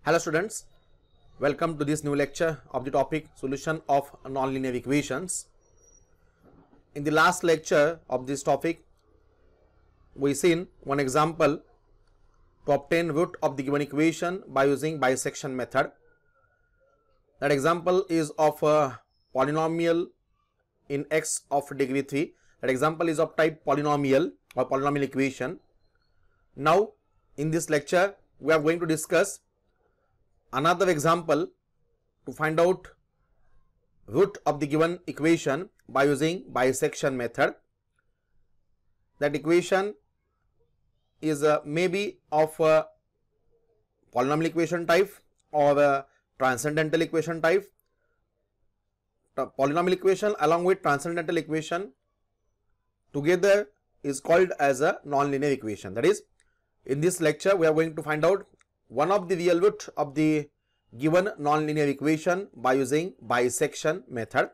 Hello students, welcome to this new lecture of the topic solution of nonlinear equations. In the last lecture of this topic, we seen one example to obtain root of the given equation by using bisection method. That example is of a polynomial in x of degree 3. That example is of type polynomial or polynomial equation. Now in this lecture we are going to discuss another example to find out root of the given equation by using bisection method. That equation is maybe of a polynomial equation type or a transcendental equation type. The polynomial equation along with transcendental equation together is called as a nonlinear equation. That is, in this lecture we are going to find out one of the real root of the given nonlinear equation by using bisection method.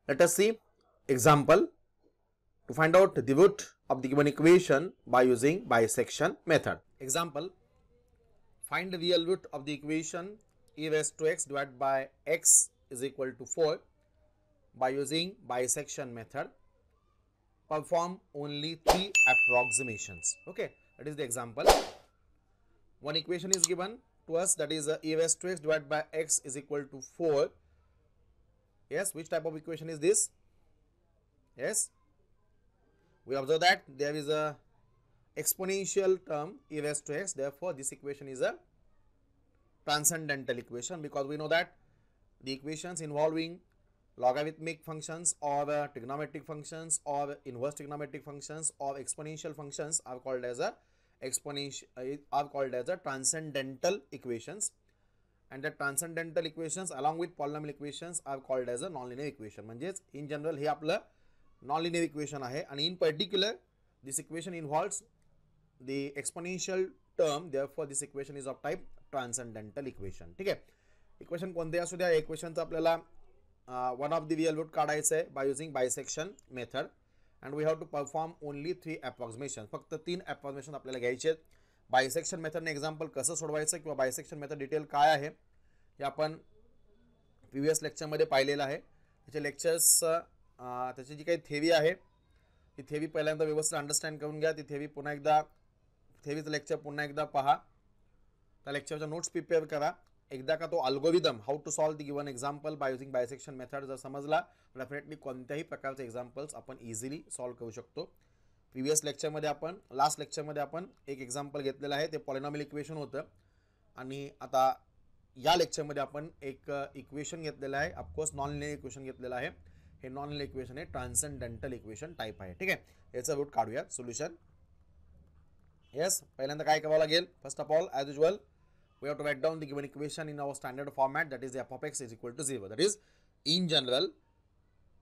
Let us see example to find out the root of the given equation by using bisection method. Example, find the real root of the equation e raised to x divided by x is equal to 4 by using bisection method. Perform only 3 approximations. Okay, that is the example. One equation is given to us, that is e raised to x divided by x is equal to 4. Yes, which type of equation is this? Yes, we observe that there is a exponential term e raised to x, therefore this equation is a transcendental equation, because we know that the equations involving logarithmic functions or trigonometric functions or inverse trigonometric functions or exponential functions are called as a transcendental equations, and the transcendental equations along with polynomial equations are called as a nonlinear equation. म्हणजेच in general हे आपलं nonlinear equation आहे, आणि in particular this equation involves the exponential term, therefore this equation is of type transcendental equation. ठीक आहे, equation कोणते असू द्या, इक्वेशनचं आपल्याला one of the real root काढायचं आहे by using bisection method, and we have to perform only 3 approximations. फक्त 3 approximation आपल्याला घ्यायचे आहेत. बायसेक्शन मेथडने एक्झाम्पल कसं सोडवायचं किंवा बायसेक्शन मेथड डिटेल काय आहे हे आपण प्रीवियस लेक्चरमध्ये पाहिलेलं आहे. त्याचे लेक्चर्स त्याची जी काही थेरी आहे ती थेरी पहिल्यांदा व्यवस्थित अंडरस्टँड करून घ्या. ती थेरी पुन्हा एकदा थेरीचं लेक्चर पुन्हा एकदा पहा. त्या लेक्चरच्या नोट्स प्रिपेअर करा. एकदा का तो algorithm how to solve the given example by using bisection method जर समजला, डेफिनेटली कोणत्याही प्रकारचे एक्झाम्पल्स आपण इझिली सॉल्व करू शकतो. प्रीवियस लेक्चरमध्ये आपण लास्ट लेक्चरमध्ये आपण एक एक्झाम्पल घेतलेलं आहे, ते पॉलिनॉमियल इक्वेशन होतं, आणि आता या लेक्चरमध्ये आपण एक इक्वेशन घेतलेलं आहे, ऑफकोर्स नॉनलिनियर इक्वेशन घेतलेलं आहे. हे नॉनलिनियर इक्वेशन आहे, ट्रान्सेंडेंटल इक्वेशन टाईप आहे. ठीक आहे, याचं रूट काढूया, सोल्युशन. येस, पहिल्यांदा काय करावं लागेल, first of all as usual we have to write down the given equation in our standard format, that is the f of x is equal to 0. That is, in general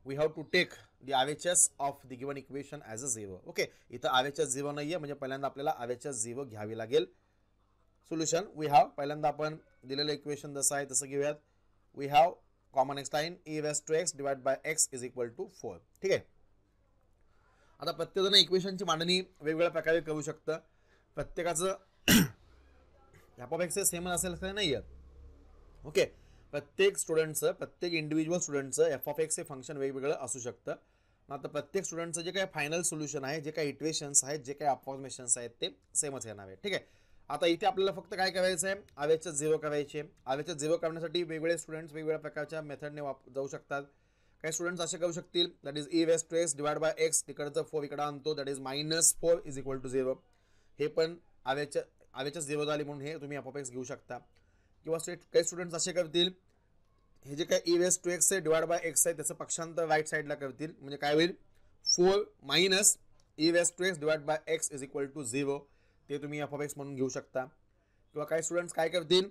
we have to take the RHS of the given equation as a 0. Okay, इथं RHS 0 नाहीये, म्हणजे पहिल्यांदा आपल्याला RHS 0 घ्यावी लागेल. Solution we have, पहिल्यांदा आपण दिलेलं इक्वेशन जसं आहे तसं घेऊयात. we have common x line e raised to x divided by x is equal to 4. ठीक आहे, आता प्रत्येकजण इक्वेशनची मांडणी वेगवेगळ्या प्रकारे करू शकतं. प्रत्येकाचं f of x सेम असेल असं नाही आहे. ओके, प्रत्येक स्टुडंटचं, प्रत्येक इंडिव्हिज्युअल स्टुडंटचं f of x हे फंक्शन वेगवेगळं असू शकतं. आता प्रत्येक स्टुडंटचं जे काही फायनल सोल्युशन आहे, जे काही इक्वेशन्स आहेत, जे काही अप्रॉक्सिमेशन्स आहेत ते सेमच येणार आहे. ठीक आहे, आता इथे आपल्याला फक्त काय करायचं आहे, RHS 0 करायचे. RHS 0 करण्यासाठी वेगवेगळे स्टुडंट्स वेगवेगळ्या प्रकारच्या मेथडने जाऊ शकतात. काही स्टुडंट्स असे करू शकतील, that is e raised to x divide by x, तिकडचं 4 इकडे आणतो, that is -4 is equal to 0. हे पण RHS 0 झाली म्हणून हे तुम्ही f of x घेऊ शकता. किंवा काही स्टुडंट्स असे करतील, हे जे काही e raised to x आहे डिवाइड बाय x आहे त्याचं पक्षांतर राईट साईडला करतील, म्हणजे काय होईल, 4 minus e raised to x divide by x is equal to 0, ते तुम्ही f of x म्हणून घेऊ शकता. किंवा काही स्टुडंट्स काय करतील,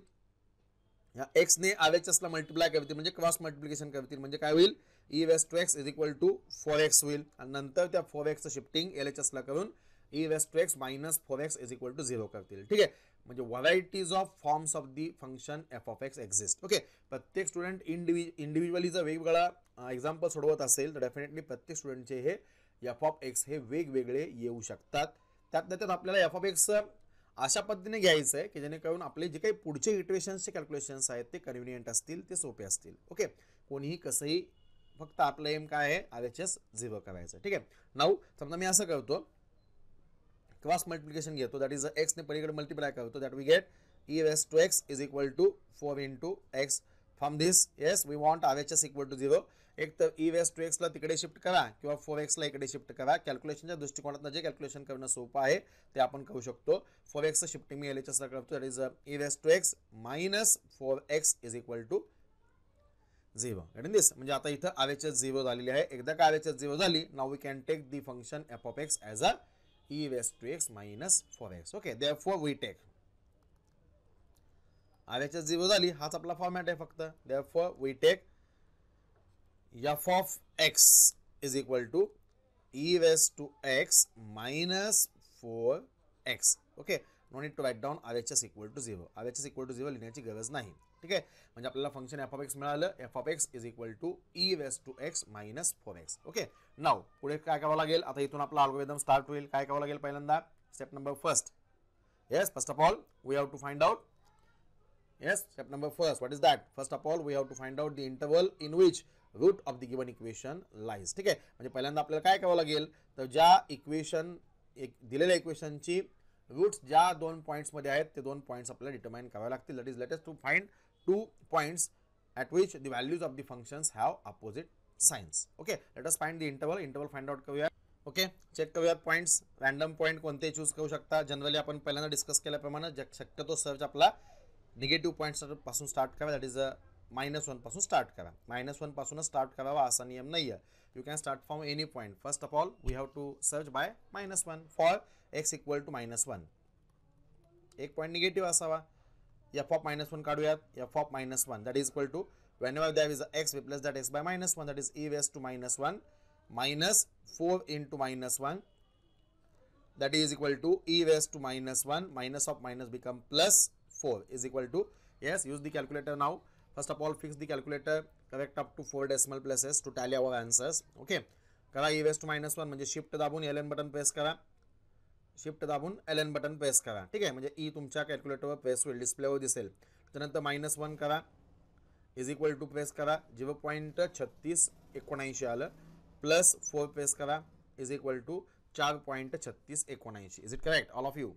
या x ने RHS ला मल्टिप्लाय करतील, म्हणजे क्रॉस मल्टिप्लिकेशन करतील, म्हणजे काय होईल, e raised to x is equal to 4x होईल, आणि नंतर त्या 4x चं शिफ्टिंग LHS ला करून e raised to x minus 4x is equal to 0 करतील. ठीक आहे, म्हणजे varieties of forms of the function f of x exist. Okay, प्रत्येक स्टुडंट इंडिव्हिज्युअली जर वेगवेगळा एक्झाम्पल सोडवत असेल तर डेफिनेटली प्रत्येक स्टुडंटचे हे f of x हे वेगवेगळे येऊ शकतात. त्यात आपल्याला f of x अशा पद्धतीने घ्यायचं आहे की जेणेकरून आपले जे काही पुढचे इटरेशन्सचे कॅल्क्युलेशन्स आहेत ते कन्व्हिनियंट असतील, ते सोपे असतील. ओके, कोणीही कसंही, फक्त आपलं एम काय आहे, RHS 0 करायचं. ठीक आहे. नाऊ समजा मी असं करतो, क्रॉस मल्टिप्लिकेशन घेतो, दॅट इज एक्स ने पलीकडे मल्टिप्लाय करतो, that we get e raised to x is equal to 4 into x. From this, yes, we want RHS equal to 0. एक तर e raised to x ला तिकडे शिफ्ट करा किंवा 4x ला इकडे शिफ्ट करा. कॅल्क्युलेशनच्या दृष्टिकोनातून जे कॅल्क्युलेशन करणं सोपं आहे ते आपण करू शकतो. 4x शिफ्टिंग मी LHS ला करतो, that is e raised to x minus 4x is equal to 0. Getting दिस? म्हणजे आता इथं RHS 0 झालेली आहे. एकदा का RHS 0 झाली, now we can take the function f of x as a e raised to x minus 4x. Okay, therefore we take RHS 0 झाली, हाच आपला फॉर्मॅट आहे फक्त. therefore we take f of x is equal to e raised to x minus 4x. Okay, no need to write down RHS equal to 0. RHS equal to 0 लिहिण्याची गरज नाही. ठीक आहे, म्हणजे आपल्याला फंक्शन f of x मिळालं. f of x is equal to e raised to x minus 4x. Okay, now पुढे काय करावं लागेल, आता इथून आपला अल्गोरिदम स्टार्ट होईल. काय करावं लागेल पहिल्यांदा, step number first. Yes, first of all we have to find out. Yes, step number first. What is that? First of all, we have to find out the interval in which root of the given equation lies. ठीक आहे, म्हणजे पहिल्यांदा आपल्याला काय करावं लागेल, तर ज्या इक्वेशन दिलेल्या इक्वेशनची रूट्स ज्या दोन पॉइंट्स मध्ये आहेत ते दोन पॉइंट्स आपल्याला डिटरमाइन करावे लागतील. That is let us to find two points at which the values of the functions have opposite signs. Okay, let us find the interval. Interval find out करूया. ओके, चेक करूयात points. Random point कोणते choose करू शकता. Generally आपण पहिल्यांदा discuss केल्याप्रमाणे शक्यतो search आपला निगेटिव्ह पॉइंट्स पासून स्टार्ट करा, दॅट इज -1 पासून स्टार्ट करा. -1 पासून स्टार्ट करावा असा नियम नाही आहे. You can start from any point. First of all we have to search by -1 for x equal to -1. एक पॉइंट निगेटिव्ह असावा. f of -1 काढूयात. f of -1 that is equal to whenever there is a x, replace that x by -1, that is e raised to -1 minus 4 into -1, that is equal to e raised to -1 minus of minus become plus 4 is equal to, yes, use the calculator now. First of all, fix the calculator, correct up to 4 decimal places to tally our answers. Okay, करा e raised to -1 म्हणजे shift दाबून ln button press करा. Shift दाबून ln button press करा. ठीक आहे, म्हणजे E तुमच्या कॅल्क्युलेटरवर प्रेस होईल, डिस्प्लेवर दिसेल. त्यानंतर -1 करा, इज इक्वल टू प्रेस करा, 0.3679 आलं. प्लस 4 प्रेस करा, is equal to 4.3679. Is it correct all of you?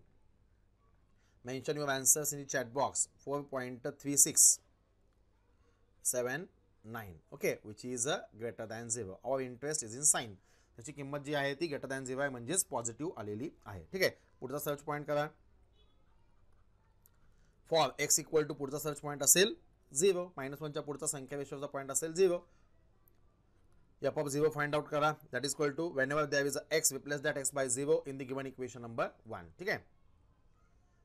Mention your answers in the chat box. 4.3679. Okay, which is greater than 0. Our interest is in sign. त्याची किंमत जी आहे ती greater than 0 आहे, म्हणजेच positive आलेली आहे. ठीक आहे, पुढचा सर्च पॉइंट करा. फॉर x इक्वल टू पुढचा सर्च पॉइंट असेल 0. -1 च्या पुढचा संख्या रेशोचा पॉइंट असेल 0. f of 0 फाइंड आउट करा. That is equal to whenever there is a x, replace that x by 0 in the given equation number 1. ठीक आहे,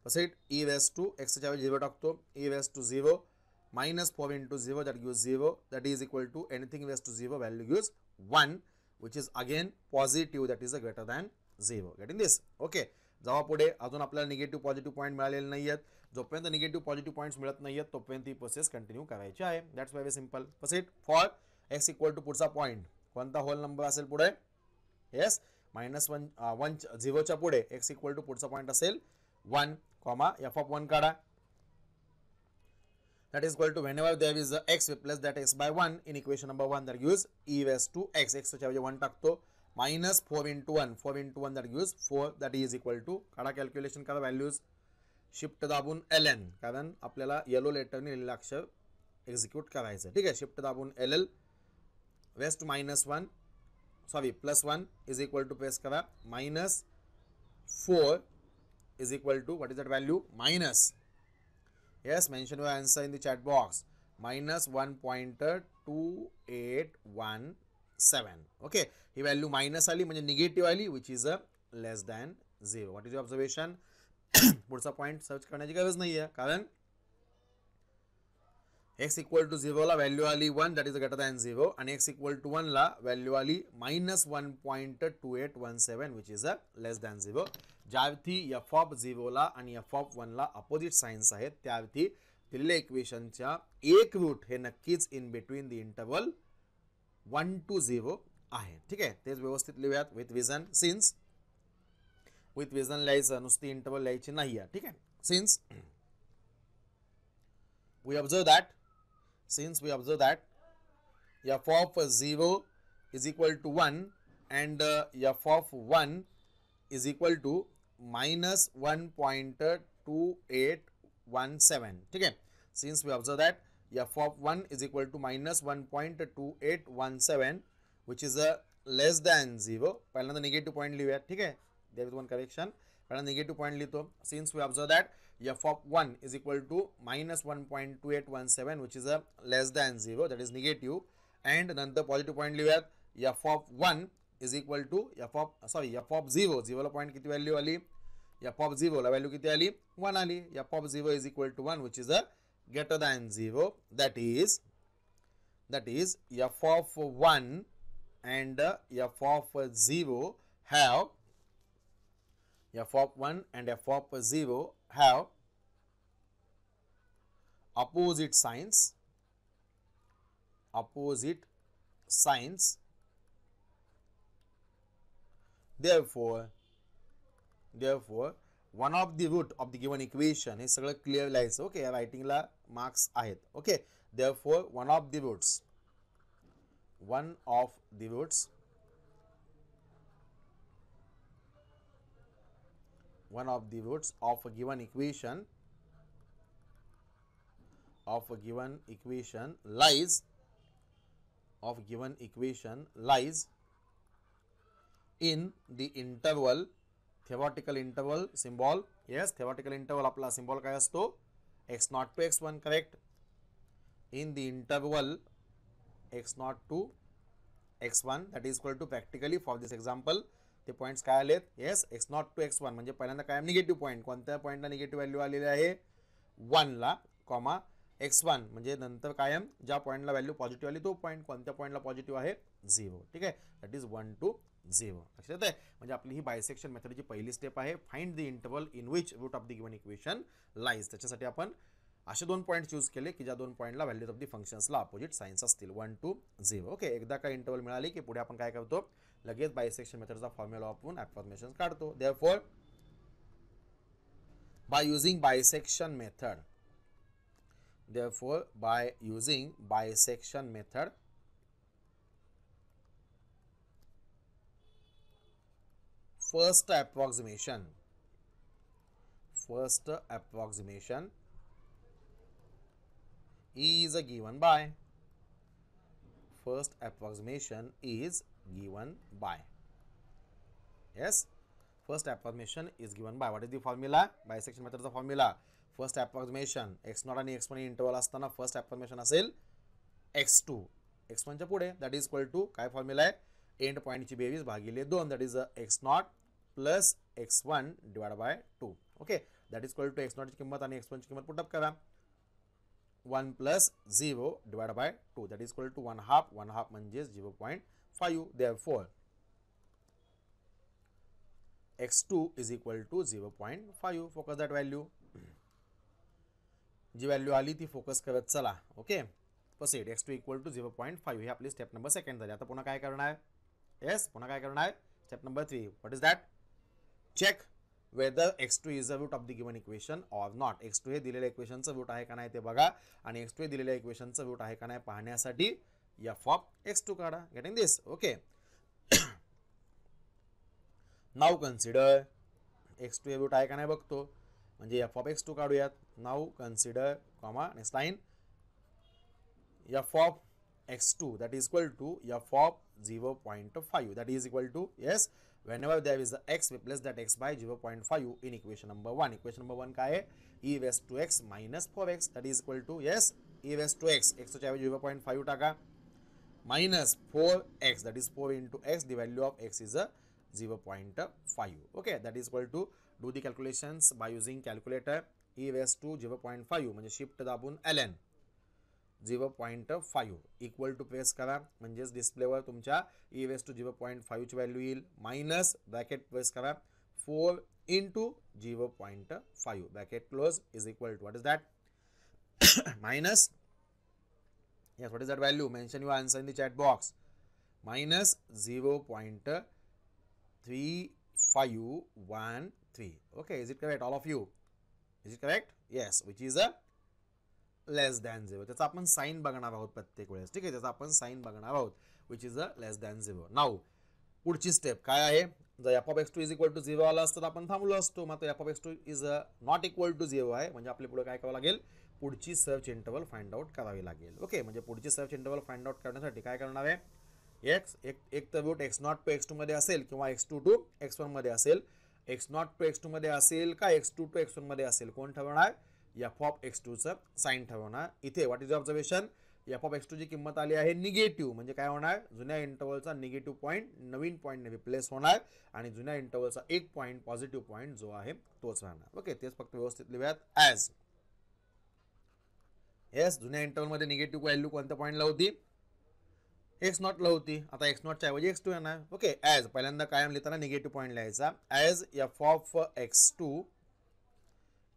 तसेच e raised to x च्या वेळी 0 टाकतो. e raised to 0 minus 4 into 0 that gives 0, that is equal to anything raised to 0 value gives 1, which is again positive, that is a greater than 0. Getting this? Okay, जावा पुढे. अजून आपल्याला negative positive point मिळालेले नाही आहेत. जोपर्यंत negative positive points मिळत नाही आहेत तोपर्यंत ही प्रोसेस कंटिन्यू करायची आहे. That's very simple. तसेच फॉर x इक्वल टू पुढचा पॉइंट कोणता होल नंबर असेल पुढे? येस, -1 0 च्या पुढे x इक्वल टू पुढचा पॉइंट असेल 1, f of 1 काढा. That is equal to whenever there is a x, replace that x by 1 in equation number 1, that gives e raised to x. x च्या ऐवजी 1 टाकतो. minus 4 into 1, 4 into 1 that gives 4, that is equal to, काढा calculation करा values. Shift दाबून ln, कारण आपल्याला yellow लेटरने लिहिलेलं अक्षर एक्झिक्यूट करायचं. ठीक आहे, शिफ्ट दाबून ll raised to -1, sorry +1 is equal to press करा. -4 is equal to, what is that value? Minus, yes, mention your answer in the chat box. -1.2817. Okay, he value minus आली म्हणजे negative आली, which is a less than 0. What is your observation? पुढचा point search करण्याची गरज नाही आहे, कारण x equal to 0 ला व्हॅल्यू आली 1, दॅट इज ग्रेटर दॅन 0, आणि x इक्वल टू 1 ला व्हॅल्यू आली -1.2817, which is a less than 0. ज्यावरती f ऑफ 0 ला आणि f ऑफ 1 ला अपोजिट साइन्स आहेत त्यावरती दिलेल्या इक्वेशनच्या एक रूट हे नक्कीच in between the interval 1 to 0 आहे. ठीक आहे, तेच व्यवस्थित लिहूयात with vision. Since with vision लिहायचं, नुसती इंटरवल लिहायची नाही आहे. ठीक आहे. Since we observe that f of 0 is equal to 1 and f of 1 is equal to minus 1.2817. ठीक है. Since we observe that f of 1 is equal to minus 1.2817 which is a less than 0. पहिल्यांदा negative point लिहूया. ठीक आहे. there is one correction. पहिल्यांदा negative point लिहितो. Since we observe that f of 1 is equal to minus 1.2817 which is a less than 0, that is negative, and नंतर positive point लिहूयात. f of 1 is equal to f of 0 ला point किती value आली, f of 0 ला value किती आली, 1 आली. f of 0 is equal to 1 which is a greater than 0, that is f of 1 and f of 0 have f of 1 and f of 0 have opposite signs. Therefore one of the root of the given equation, हे सगळं clear लिहायचं. Okay, या रायटिंगला marks आहेत. Okay, therefore one of the roots of a given equation lies in the interval, theoretical interval symbol. Yes, theoretical interval आपला symbol काय असतो, x0 to x1. correct. In the interval x0 to x1, that is equal to, practically for this example ते points काय आलेत. Yes, x0 to x1 म्हणजे पहिल्यांदा कायम negative point. कोणत्या पॉईंटला निगेटिव्ह व्हॅल्यू आलेली आहे, 1 ला, कॉमा x1 म्हणजे नंतर कायम ज्या पॉईंटला व्हॅल्यू पॉझिटिव्ह आली तो पॉईंट, कोणत्या पॉईंटला पॉझिटिव्ह आहे, 0. ठीक आहे. That is 1 to 0. लक्षात येते. म्हणजे आपली ही बायसेक्शन मेथडची पहिली स्टेप आहे. Find the interval in which root of the given equation lies. त्याच्यासाठी आपण असे दोन पॉईंट चूज केले की ज्या दोन पॉईंटला व्हॅल्यूज ऑफ द फंक्शन्सला अपोजिट साइन्स असतील, 1 to 0. ओके, एकदा का इंटरवल मिळाली की पुढे आपण काय करतो, लगेच बायसेक्शन मेथडचा फॉर्म्युला वापरून ॲप्रॉक्सिमेशन काढतो. Therefore by using bisection method, first approximation is given by yes, first approximation is given by, what is the formula, bisection method चा formula, first approximation x0 आणि x1 इंटरवल असताना फर्स्ट approximation असेल x2, x1 च्या पुढे, that is equal to काय formula आहे, end पॉइंटची बेरीज भागिले 2, that is x0 plus x1 divide by 2. Okay, that is equal to x0 ची किंमत आणि x1 ची किंमत पुट अप करा, 1 plus 0 divide by 2, that is equal to 1/2 म्हणजे 0.5. therefore x2 is equal to 0.5. Focus that value, जी value आली ती फोकस करत चला. Okay, proceed. x2 equal to 0.5 ही आपली स्टेप नंबर सेकंड झाली. आता पुन्हा काय करणार, येस, पुन्हा काय करणार, step number 3. What is that, check whether x2 is a root of the given equation or not. x2 हे दिलेल्या इक्वेशनचं रूट आहे का नाही ते बघा, आणि x2 हे दिलेल्या इक्वेशनचं रूट आहे का नाही पाहण्यासाठी f of x2 काढा. गेटिंग दिस. ओके, नाउ कन्सिडर x2 हे रूट आहे का नाही बघतो, म्हणजे f of x2 काढूयात. Now consider, comma, next line, f of x2 that is equal to f of 0.5, that is equal to, yes, whenever there is a x, replace that x by 0.5 in equation number 1. equation number 1 काय आहे, e raised to x minus 4x, that is equal to, yes, e raised to x, x च्या ऐवजी 0.5 टाका, minus 4x, that is 4 into x, the value of x is a 0.5. okay, that is equal to, do the calculations by using calculator. e raised to 0.5 म्हणजे shift दाबून ln 0.5 equal to press करा, म्हणजेच डिस्प्लेवर तुमच्या e raised to 0.5 ची value येईल, minus bracket press करा 4 into 0.5 bracket close is equal to, what is that, minus, yes, what is that value, mention your answer in the chat box, minus 0.34 0.513. Okay, is it correct, all of you? Is it correct? Yes, which is a less than 0. त्याचा आपण sign बघणार आहोत प्रत्येक वेळेस. ठीक आहे, त्याचा आपण साइन बघणार आहोत which is a less than 0. Now पुढची स्टेप काय आहे? जर f of x2 is equal to 0 आला असतं तर आपण थांबलो असतो. मात्र f of x2 is not equal to 0 आहे, म्हणजे आपल्या पुढे काय करावं लागेल? पुढची सर्च इंटरवल फाइंड आउट करावी लागेल. ओके, म्हणजे पुढची सर्च इंटरवल फाइंड आउट करण्यासाठी काय करणार आहे? एक तर रूट x0 टू x2 मध्ये असेल किंवा x2 टू x1 मध्ये असेल. x0 टू x2 मध्ये असेल का x2 टू x1 मध्ये असेल, कोण ठरवणार? f of x2 चं साइन ठरवणार. इथे what is observation? f of x2 ची किंमत आली आहे निगेटिव्ह, म्हणजे काय होणार? जुन्या इंटरवलचा निगेटिव्ह पॉईंट नवीन पॉईंटने रिप्लेस होणार आणि जुन्या इंटरवलचा एक पॉईंट पॉझिटिव्ह पॉईंट जो आहे तोच राहणार. ओके, तेच फक्त व्यवस्थित लिहूयात. ॲज येस, जुन्या इंटरवलमध्ये निगेटिव्ह व्हॅल्यू कोणत्या पॉईंटला होती? x0 ला होती. आता x0 च्या ऐवजी x2 येणार. ओके, ॲज पहिल्यांदा कायम लिहिताना निगेटिव्ह पॉईंट लिहायचा. As f of x2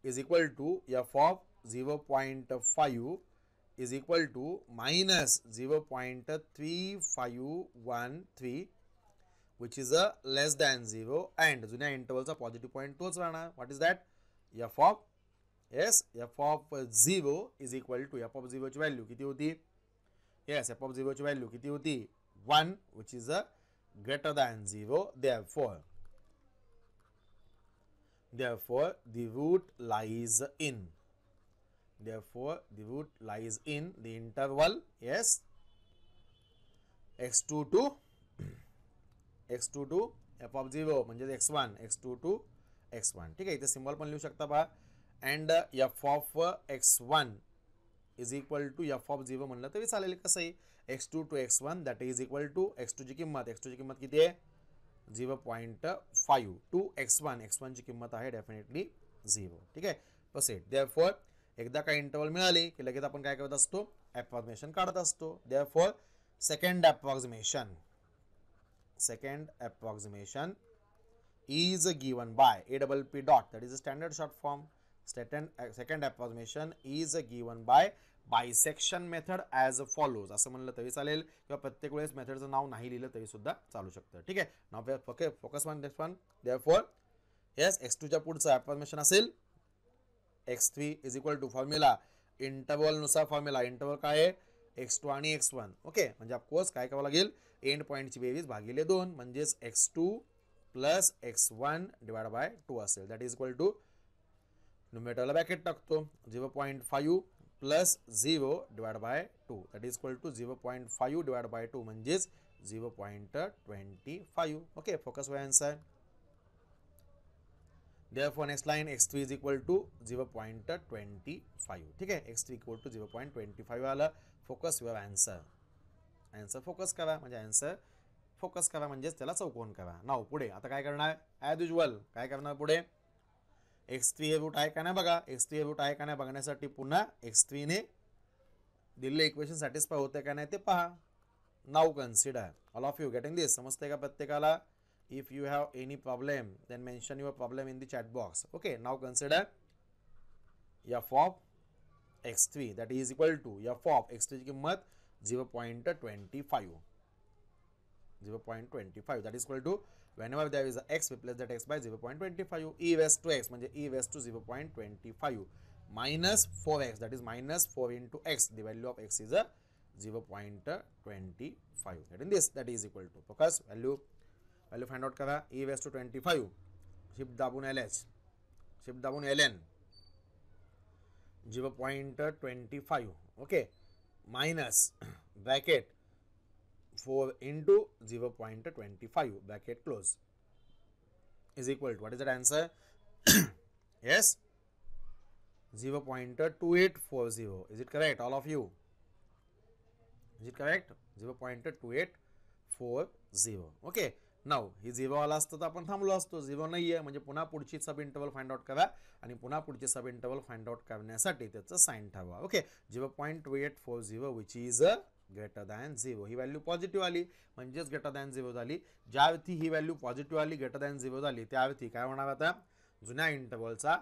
is equal to f of 0.5 is equal to minus 0.3513 which is a less than 0 and जुन्या इंटरवलचा पॉझिटिव्ह पॉईंट तोच राहणार. What is that? f of f of 0 is equal to f of 0 ची value किती होती? yes, f of 0 ची value किती होती? 1 which is a greater than 0. Therefore the root lies in the interval x2 to f of 0 म्हणजे x1 x2 to x1. ठीक आहे, इथे सिम्बॉल पण लिहू शकता पहा. And f of x1 is equal to f of 0 म्हणलं तरी चालेल. कसंही x2 to x1 that is equal to x2 ची किंमत किती आहे? 0.5 टू x1 ची किंमत आहे डेफिनेटली 0. ठीक आहे, प्रोसीड. देअरफॉर एकदा काय इंटरवल मिळाली की लगेच आपण काय करत असतो? अप्रॉक्सिमेशन काढत असतो. Therefore second approximation is given by APP dot, that is a standard short form. Second approximation is given by bisection method as follows असं म्हणलं तरी चालेल किंवा प्रत्येक वेळेस मेथडचं नाव नाही लिहिलं तरी सुद्धा चालू शकतं. ठीक आहे, now okay, focus one next one. Therefore yes, x2 च्या पुढचं अप्रॉक्सिमेशन असेल x3 is equal to formula interval नुसार फॉर्म्युला. इंटरवल काय आहे? x2 आणि x1. ओके, म्हणजे ऑफकोर्स काय करावं लागेल? एंड पॉईंटची बेरीज भागिले 2 म्हणजेच x2 plus x1 divide by 2 असेल. दॅट इज इक्वल टू न्यूमरेटरला ब्रॅकेट टाकतो 0.5 plus 0 divide by 2 that is equal to 0.5 divide by 2 म्हणजेच 0.25. ओके, फोकस वर answer. Therefore next line x3 is equal to 0.25. ठीक आहे, x3 equal to 0.25 आलं. Focus your answer. Answer focus करा म्हणजे answer focus करा म्हणजेच त्याला चौकोन करा. नाव पुढे आता काय करणार? ॲज युजल काय करणार पुढे? x3 हे रूट आहे का नाही बघा. x3 हे रूट आहे का नाही बघण्यासाठी पुन्हा x3 ने दिलेले इक्वेशन सॅटिस्फाय होते का नाही ते पहा. Now consider all of you getting this. समजते का प्रत्येकाला? If you have any problem then mention your problem in the chat box. Okay, now consider f of x3 that is equal to f of x3 ची किंमत 0.25. That is equal to whenever there is a x replace that x by 0.25. e raised to x म्हणजे e raised to 0.25 minus 4x that is minus 4 into x. The value of x is a 0.25. Getting this? That is equal to focus value find out करा. e raised to 25 shift दाबून LH shift दाबून LN 0.25. Okay, minus bracket 4 into 0.25 bracket close is equal to what is the answer? Yes, 0.2840. Is it correct all of you? Is it correct? 0.2840. Okay, now ही 0 आला असतं तर आपण थांबलो असतो. 0 नाही आहे म्हणजे पुन्हा पुढची सब इंटरवल फाइंड आउट करा आणि पुन्हा पुढची सब इंटरवल फाइंड आउट करण्यासाठी त्याचं साइन ठरवा. Okay, 0.2840 which is greater than 0. He value positive आली म्हणजेच ग्रेटर दॅन 0 झाली. ज्यावरती ही व्हॅल्यू पॉझिटिव्ह आली ग्रेटर दॅन 0 झाली त्यावरती काय होणार? आता जुन्या इंटरवलचा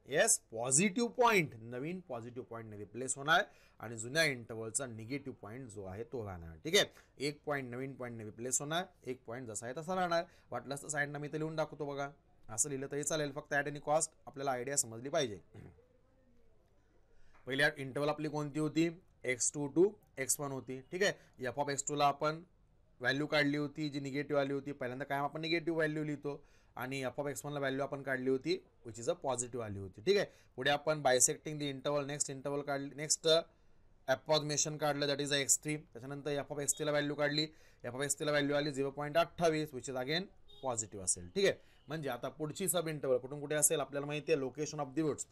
येस पॉझिटिव्ह पॉईंट नवीन पॉझिटिव्ह पॉईंटने रिप्लेस होणार आणि जुन्या इंटरवलचा निगेटिव्ह पॉईंट जो आहे तो राहणार. ठीक आहे, एक पॉईंट नवीन पॉईंटने रिप्लेस होणार, एक पॉईंट जसा आहे तसा राहणार. वाटलंच तर साईडनं मी ते लिहून दाखवतो बघा, असं लिहिलं तरी चालेल, फक्त ॲट एनी कॉस्ट आपल्याला आयडिया समजली पाहिजे. पहिल्या इंटरवल आपली कोणती होती, x2 टू x1 होती. ठीक आहे, एफ ऑफ x2 ला आपण व्हॅल्यू काढली होती जी निगेटिव्ह आली होती. पहिल्यांदा काय आपण निगेटिव्ह व्हॅल्यू लिहितो आणि एफ ऑफ x1 ला व्हॅल्यू आपण काढली होती विच इज अ पॉझिटिव्ह आली होती. ठीक आहे, पुढे आपण बायसेक्टिंग द इंटरवल नेक्स्ट इंटरवल काढली, नेक्स्ट अप्रॉक्सिमेशन काढलं दॅट इज x3. त्याच्यानंतर एफ ऑफ x3 ला व्हॅल्यू काढली, एफ ऑफ x3 ला व्हॅल्यू आली 0.28 विच इज अगेन पॉझिटिव्ह असेल. ठीक आहे, म्हणजे आता पुढची सब इंटरवल कुठून कुठे असेल आपल्याला माहिती आहे, लोकेशन ऑफ द रूट्स.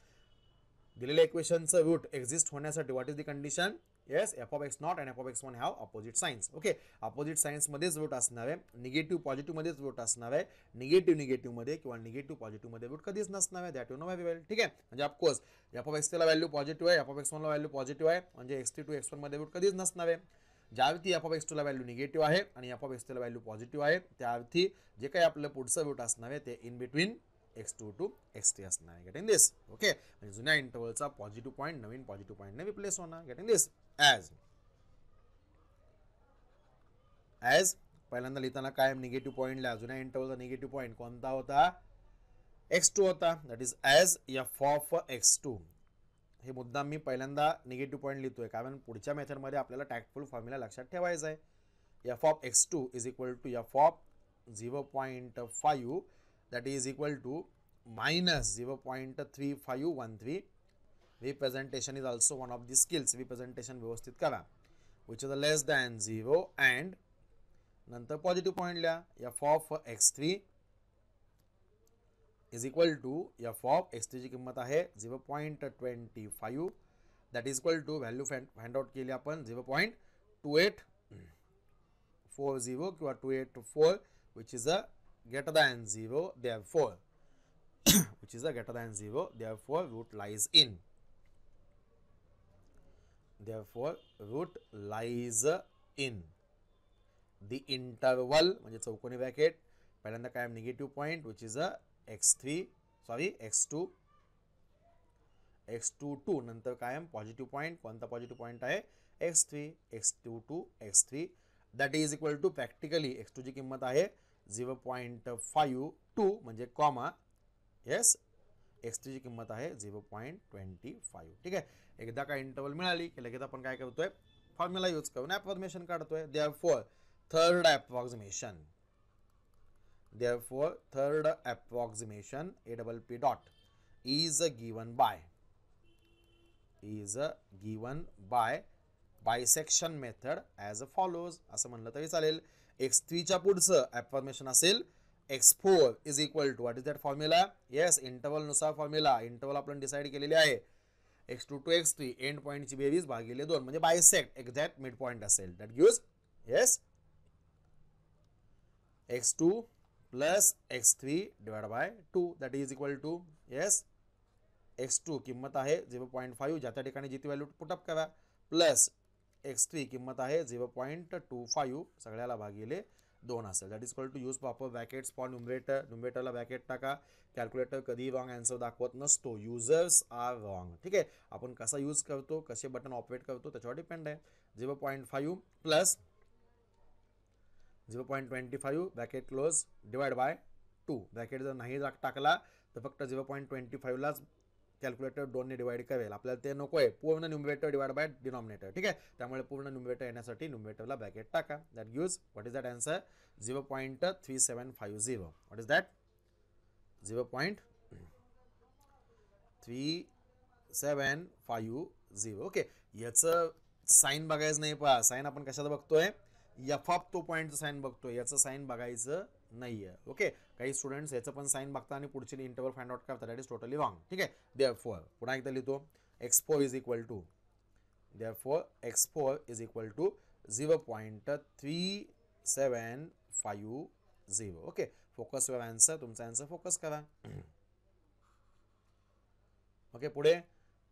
दिलेल्या इक्वेशनचं रूट एक्झिस्ट होण्यासाठी what is the condition, yes F of X naught and F of X one have opposite signs. Okay, opposite साइन्समध्येच रूट असणार आहे, निगेटिव्ह पॉझिटिव्हमध्येच रूट असणार आहे, निगेटिव्हमध्ये किंवा निगेटिव्ह पॉझिटिव्हमध्ये रूट कधीच नसणार आहे. That you know very well. ठीक आहे, म्हणजे ऑफकोर्स एफ ऑफ एक्सला व्हॅल्यू पॉझिटिव्ह आहे, एफ ऑफ एक्स वनला व्हॅल्यू पॉझिटिव्ह आहे, म्हणजे x3 टू x1 मध्ये रूट कधीच नसणार आहे. ज्यावरती एफ ऑफ एक्स टूला व्हॅल्यू निगेटिव्ह आहे आणि एफ ऑफ एक्स ला व्हॅल्यू पॉझिटिव्ह आहे, त्यावरती जे काही आपलं पुढचं रूट असणार आहे ते in between x2 to x3 असणार आहे. गेटिंग दिस. ओके, म्हणजे जुन्या इंटरवलचा पॉझिटिव्ह पॉईंट नवीन पॉझिटिव्ह पॉईंटने रिप्लेस होणार. गेटिंग दिस. ॲज पहिल्यांदा लिहिताना काय निगेटिव्ह पॉईंट लिहा, जुन्या इंटरवलचा निगेटिव्ह पॉईंट कोणता होता, x2 होता. That is as F of x2. हे मुद्दाम मी पहिल्यांदा निगेटिव्ह पॉईंट लिहितोय कारण पुढच्या मेथडमध्ये आपल्याला टॅक्टफुल फॉर्म्युला लक्षात ठेवायचा आहे. F of x2 is equal to F of 0.5 that is equal to minus 0.3513. Representation is also one of the skills. Representation व्यवस्थित करा, which is less than 0 and नंतर पॉझिटिव्ह पॉईंट लिहा, F of x3 is equal to F of x3 ची किंमत आहे 0.25. That is equal to value find out केली आपण 0.2840 किंवा 284 which is a greater than 0, therefore which is a greater than 0, therefore root lies in the interval. म्हणजे चौकोनी bracket पहिल्यांदा काय negative point which is a x2 to नंतर काय positive point, कोणता पॉझिटिव्ह पॉईंट आहे x2 to x3. That is equal to practically x2 ची किंमत आहे 0.52 म्हणजे कॉमा, येस x3 ची किंमत आहे 0.25. ठीक आहे, एकदा काय इंटरवल मिळाली की लगेच आपण काय करतोय, फॉर्म्युला यूज करून अप्रॉक्सिमेशन काढतोय. therefore third approximation APP dot is given by bisection method as a follows. असं म्हणलं तरी चालेल. x3 च्या पुढचं अप्रॉक्सिमेशन असेल x4 is equal to what is that formula, yes interval नुसार फॉर्म्युला, इंटरवल आपण डिसाईड केलेली आहे x2 टू x3 एंड पॉईंटची बेरीज भागिले 2 म्हणजे बायसेक्ट एक्झॅक्ट मिड पॉईंट असेल. That gives yes x2 plus x3 divide by 2 that is equal to yes x2 किंमत आहे 0.5 ज्या त्या ठिकाणी जिथे व्हॅल्यू पुटअप करा प्लस x3 किंमत आहे 0.25 सगळ्याला भागिले 2 असेल. That is equal to use proper brackets for numerator. न्यूमरेटरला ब्रॅकेट टाका. कॅल्क्युलेटर कधी रॉंग आन्सर दाखवत नसतो, युजर्स आर रॉंग. ठीक आहे, आपण कसा यूज करतो, कसे बटन ऑपरेट करतो त्याच्यावर डिपेंड आहे. 0.5 plus 0.25 bracket close divide by 2. Bracket जर नाही टाकला तर फक्त 0.25 लाच कॅल्क्युलेटर 2 ने डिवाइड करेल. आपल्याला ते नको आहे, पूर्ण न्यूमरेटर डिवाइड बाय डिनॉमिनेटर. ठीक आहे, त्यामुळे पूर्ण न्यूमरेटर येण्यासाठी न्यूमरेटरला ब्रॅकेट टाका. That gives what is that answer 0.3750. What is that 0.3750. Okay, याचं साईन बघायचं नाही. पहा साईन आपण कशाला बघतोय, एफ ऑफ तो पॉईंटचं साईन बघतोय, याचं साईन बघायचं नाहीये. ओके, काही स्टुडंट्स याचं पण साईन बघतात आणि पुढचे इंटरवल फाइंड आउट करतात. That is totally wrong. ठीक आहे, देअरफॉर पुन्हा एकदा लिहितो x4 is equal to 0.3750. Okay, focus वर आन्सर, तुमचा आन्सर फोकस करा. ओके,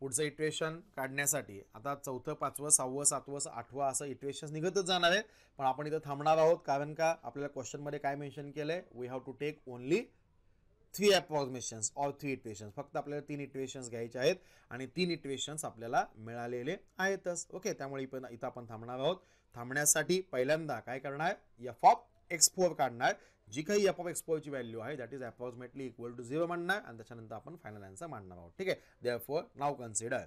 पुढचं इक्वेशन काढण्यासाठी आता 4th 5th 6th 7th 8th असं इक्वेशन्स निघतच जाणार आहे. पण आपण इथं थांबणार आहोत कारण का आपल्याला क्वेश्चन मध्ये काय मेन्शन केलंय, we have to take only 3 approximations और 3 इटरेशन्स. फक्त आपल्याला 3 इटरेशन्स घ्यायचे आहेत आणि 3 इटरेशन्स आपल्याला मिळालेले आहेतच. ओके, त्यामुळे इथं आपण थांबणार आहोत. थांबण्यासाठी पहिल्यांदा काय करणार, एफ ऑफ x4 काढणार. जी काही एफ ऑफ x4 ची व्हॅल्यू आहे that is approximately equal to 0 म्हणणार आणि त्याच्यानंतर आपण फायनल आन्सर मांडणार आहोत. ठीक आहे. Therefore now consider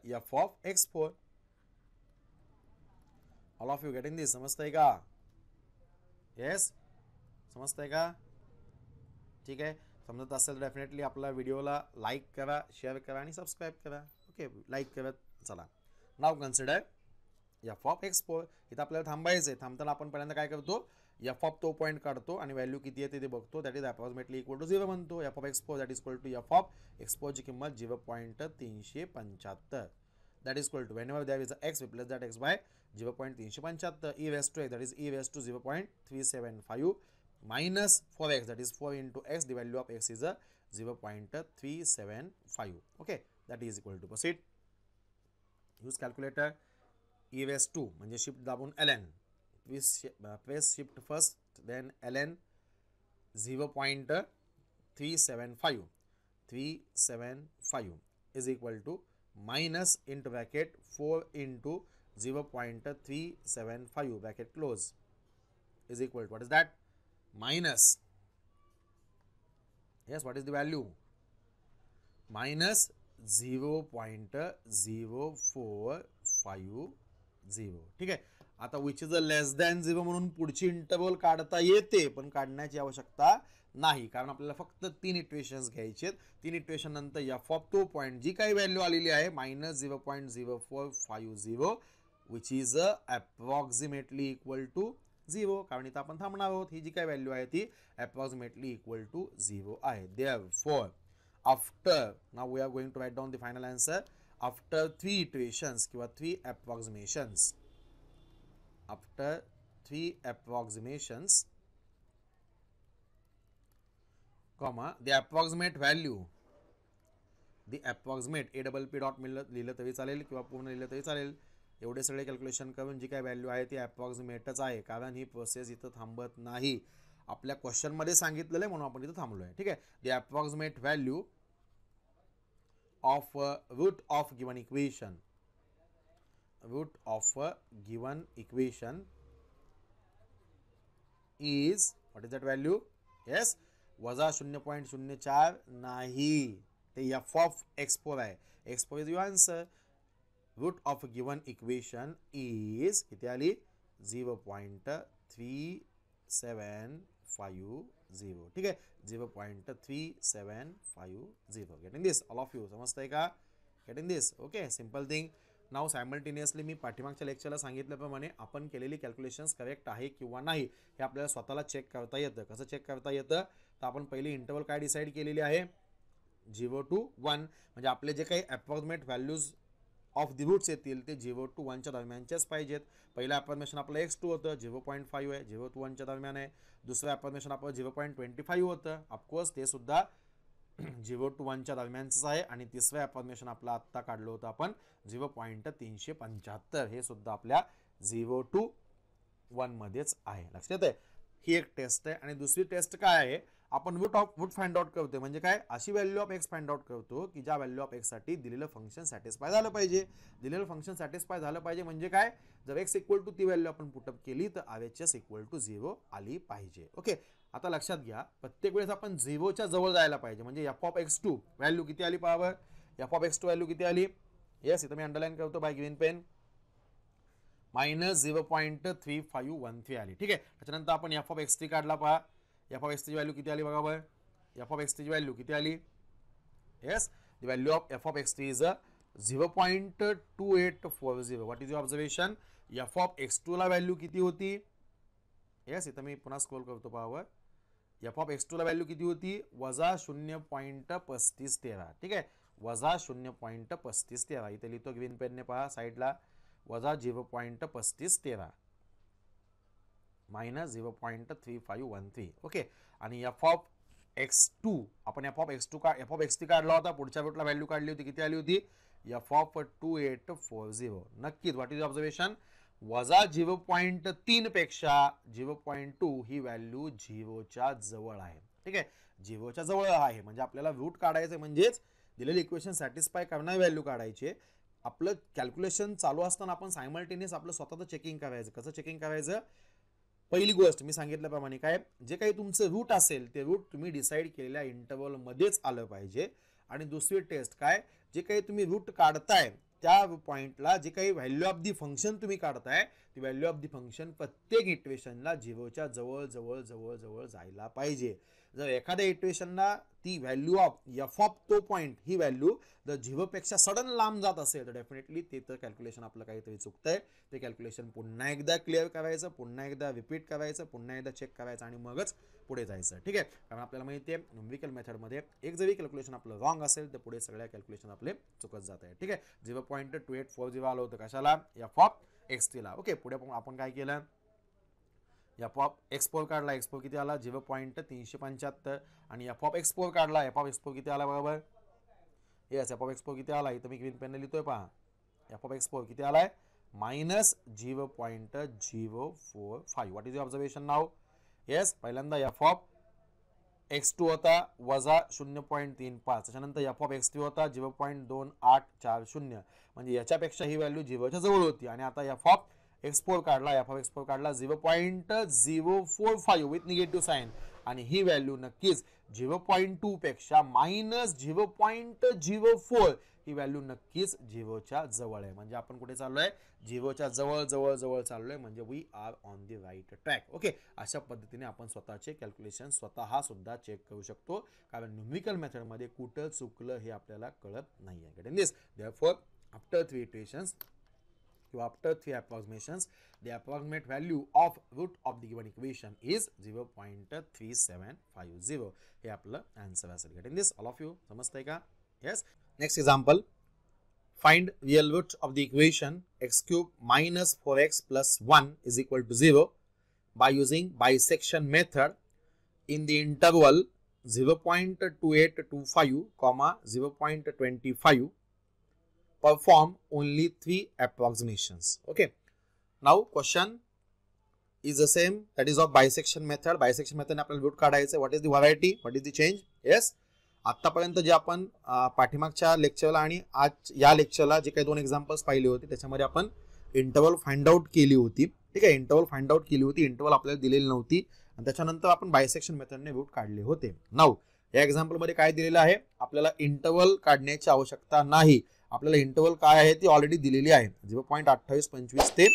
F of x4. All of you getting this? समजतंय का? येस, समजतंय का? ठीक आहे. समजत असेल तर डेफिनेटली आपल्या व्हिडिओला लाईक करा, शेअर करा आणि सबस्क्राईब करा. ओके, लाईक करत चला. नाव कन्सिडर एफ ऑफ x4. इथं आपल्याला थांबायचं आहे. थांबताना आपण पहिल्यांदा काय करतो, एफ ऑफ तो पॉईंट काढतो आणि व्हॅल्यू किती आहे ते बघतो. That is approximately equal to 0 म्हणतो. F of x4 that is equal to F of x4 ची किंमत 0.375. That is equal to whenever there is a x replace that x by 0.375 e raised to x that is e raised to 0.375 minus 4x that is 4 into x. The value of x is a 0.375. Okay, that is equal to proceed. Use calculator. e raised to म्हणजे shift दाबून ln. Press shift first then ln 0.375 is equal to minus into bracket 4 into 0.375 bracket close is equal to what is that? Minus, yes, what is the value? Minus 0.0450. ठीक आहे. आता which is a less than 0 म्हणून पुढची interval काढता येते, पण काढण्याची आवश्यकता नाही, कारण आपल्याला फक्त 3 इटरेशन्स घ्यायचे आहेत. 3 इटरेशन नंतर एफ ऑफ तो पॉईंट जी काही व्हॅल्यू आलेली आहे minus 0.0450 which is approximately equal to 0, कारण इथं आपण थांबणार आहोत. ही जी काही व्हॅल्यू आहे ती अप्रॉक्सिमेटली इक्वल टू 0 आहे. Therefore after now we are going to write down the final answer. After 3 iterations किंवा 3 approximations, after 3 approximations, comma, the approximate value, the approximate APP dot लिहिलं तरी चालेल किंवा पूर्ण लिहिलं तरी चालेल. एवढे सगळे कॅल्क्युलेशन करून जी काय व्हॅल्यू आहे ती अप्रॉक्सिमेटच आहे, कारण ही प्रोसेस इथं थांबत नाही. आपल्या क्वेश्चनमध्ये सांगितलेलं आहे म्हणून आपण इथं थांबलो आहे. ठीक आहे. The approximate value of root of given equation, root of a given equation is, what is that value? Yes, वजा 0.04 नाही, ते f of x4 आहे. x4 is your answer. root of a given equation is किती आली? 0.3750. ठीक आहे. 0.3750. Getting this? All of you समजतंय का? Getting this? Okay, simple thing. Now simultaneously मी पाठीमागच्या लेक्चरला सांगितल्याप्रमाणे आपण केलेली कॅल्क्युलेशन्स करेक्ट आहे किंवा नाही हे आपल्याला स्वतःला चेक करता येतं. कसं चेक करता येतं, तर आपण पहिली इंटरवल काय डिसाईड केलेली आहे, 0 to 1. म्हणजे आपले जे काही approximate values of the roots येतील ते 0 to 1 च्या दरम्यानचेच पाहिजेत. पहिलं अप्रॉक्सिमेशन आपलं x2 होतं, 0.5 आहे, 0 to 1 च्या दरम्यान आहे. दुसरं अप्रॉक्सिमेशन आपलं 0.25 होतं, ऑफकोर्स ते सुद्धा 0 to 1 च्या दरम्यानच आहे. आणि तिसरं अप्रॉक्सिमेशन आपलं आत्ता काढलं होतं आपण 0.375, हे सुद्धा आपल्या 0 to 1 मध्येच आहे. लक्षात आहे. ही एक टेस्ट आहे. आणि दुसरी टेस्ट काय आहे, आपण रूट फाइंड आउट करतो. म्हणजे काय, अशी value of x find out करतो की ज्या व्हॅल्यू ऑफ एक्स साठी दिलेलं फंक्शन सॅटिस्फाय झालं पाहिजे. दिलेलं फंक्शन सॅटिस्फाय झालं पाहिजे म्हणजे काय, जर एक्स इक्वल टू ती व्हॅल्यू आपण पुटअप केली तर RHS इक्वल टू 0 आली पाहिजे. ओके, आता लक्षात घ्या, प्रत्येक वेळेस आपण 0च्या जवळ जायला पाहिजे. म्हणजे एफ ऑफ x2 व्हॅल्यू किती आली पाहावं, एफ ऑफ x2 व्हॅल्यू किती आली, येस इथं मी अंडरलाईन करतो बाय ग्रीन पेन, मायनस 0.3513 आली. ठीक आहे. त्याच्यानंतर आपण एफ ऑफ x3 काढला पहा, एफ ऑफ x3 व्हॅल्यू किती आली बघा बरं, एफ ऑफ x3 व्हॅल्यू किती आली, yes the value of F of x3 is 0.2840. What is your observation, F of x2 ला व्हॅल्यू किती होती, येस इथं मी पुन्हा स्क्रोल करतो पाहावं, एफ ऑफ x2 ला व्हॅल्यू किती होती, वजा 0.3513. ठीक आहे, वजा 0.3513. इथे लिहितो ग्रीन पेनने पहा साईडला, वजा 0.3513 मायनस 0.3513. ओके, आणि एफ ऑफ x2 आपण एफ ऑफ x3 काढला होता, पुढच्या रूटला व्हॅल्यू काढली होती, किती आली होती, एफ ऑफ 2840. नक्कीच व्हॉट इज ऑब्झर्वेशन, वजा 0.3 पेक्षा 0.2 ही व्हॅल्यू 0च्या जवळ आहे. ठीक आहे, 0च्या जवळ आहे म्हणजे आपल्याला रूट काढायचे, म्हणजेच दिलेली इक्वेशन सॅटिस्फाय करणारी व्हॅल्यू काढायची. आपलं कॅल्क्युलेशन चालू असताना आपण सायमल्टेनियस आपलं स्वतःचं चेकिंग करायचं. कसं चेकिंग करायचं? पहिली गोष्ट मी सांगितल्याप्रमाणे काय, जे काही तुमचं रूट असेल ते रूट तुम्ही डिसाईड केलेल्या इंटरवल मध्येच आलं पाहिजे. आणि दुसरी टेस्ट काय, जे काही तुम्ही रूट काढताय त्या पॉइंटला जे काही व्हॅल्यू ऑफ दी फंक्शन तुम्ही काढताय ती व्हॅल्यू ऑफ दी फंक्शन प्रत्येक इक्वेशनला 0च्या जवळ जवळ जवळ जवळ जायला पाहिजे. जर एखाद्या इक्वेशनला ती व्हॅल्यू ऑफ एफ ऑफ तो पॉइंट ही व्हॅल्यू जर 0 पेक्षा सडन लांब जात असेल तर डेफिनेटली ते तर कॅल्क्युलेशन आपलं काहीतरी चुकतंय. ते कॅल्क्युलेशन पुन्हा एकदा क्लिअर करायचं, पुन्हा एकदा रिपीट करायचं, पुन्हा एकदा चेक करायचं आणि मगच पुढे जायचं. ठीक आहे, कारण आपल्याला माहिती आहे न्यूमेरिकल मेथडमध्ये एक जरी कॅल्क्युलेशन आपलं रॉंग असेल तर पुढे सगळ्या कॅल्क्युलेशन आपले चुकत जात आहे. ठीक आहे, 0.2840 आलं होतं कशाला? एफ ऑफ एक्स ला. ओके, पुढे आपण काय केलं? एफ ऑफ एक्स4 काढला. एक्स4 किती आला? 0.375. आणि एफ ऑफ एक्स4 काढला. एफ ऑफ एक्स4 किती आला? बरोबर, येस, एफ ऑफ एक्स4 किती आला? इथं मी ग्रीन पेन लिहितोय पहा. एफ ऑफ एक्स4 किती आलाय? -0.045. What is your observation now? Yes, पहिल्यांदा एफ ऑफ x2 होता वजा 0.35. त्याच्यानंतर एफ ऑफ x3 होता 0.2840. म्हणजे याच्यापेक्षा ही व्हॅल्यू 0च्या जवळ होती. आणि आता एफ ऑफ एक्स4 काढला. एफ ऑफ एक्स4 काढला 0.045 विथ निगेटिव्ह साइन. आणि ही व्हॅल्यू नक्कीच 0.2 पेक्षा -0.04 ही व्हॅल्यू नक्कीच 0च्या जवळ आहे. म्हणजे आपण कुठे चाललोय? 0च्या जवळ जवळ जवळ चाललोय. म्हणजे we are on the right track. Okay, अशा पद्धतीने आपण स्वतःचे कॅल्क्युलेशन स्वतः सुद्धा चेक करू शकतो, कारण न्यूमेरिकल मेथड मध्ये कुठं चुकलं हे आपल्याला कळत नाहीये. Gate in this? Therefore after 3 iterations किंवा after 3 approximations the approximate value of root of the given equation is 0.3750. हे आपलं आन्सर असेल. Gate in this all of you? समजतंय का? Yes. Next example, find real root of the equation x cube minus 4x plus 1 is equal to 0 by using bisection method in the interval 0.2825 comma 0.25. Perform only 3 approximations. Okay, now question is the same, that is of bisection method. Bisection method आपल्याला route काढायचं. what is the variety, what is the change? yes, आतापर्यंत जे आपण पाठीमागच्या लेक्चरला आणि आज या लेक्चरला जे काही 2 एक्झाम्पल्स पाहिले होते त्याच्यामध्ये आपण इंटरवल फाइंड आउट केली होती. ठीक आहे, इंटरवल फाइंड आउट केली होती, इंटरवल आपल्याला दिलेली नव्हती आणि त्याच्यानंतर आपण बायसेक्शन मेथडने रूट काढले होते. नाउ या एक्झाम्पल मध्ये काय दिलेलं आहे? आपल्याला इंटरवल काढण्याची आवश्यकता नाही. आपल्याला इंटरवल काय आहे ती ऑलरेडी दिलेली आहे, 0.2825 ते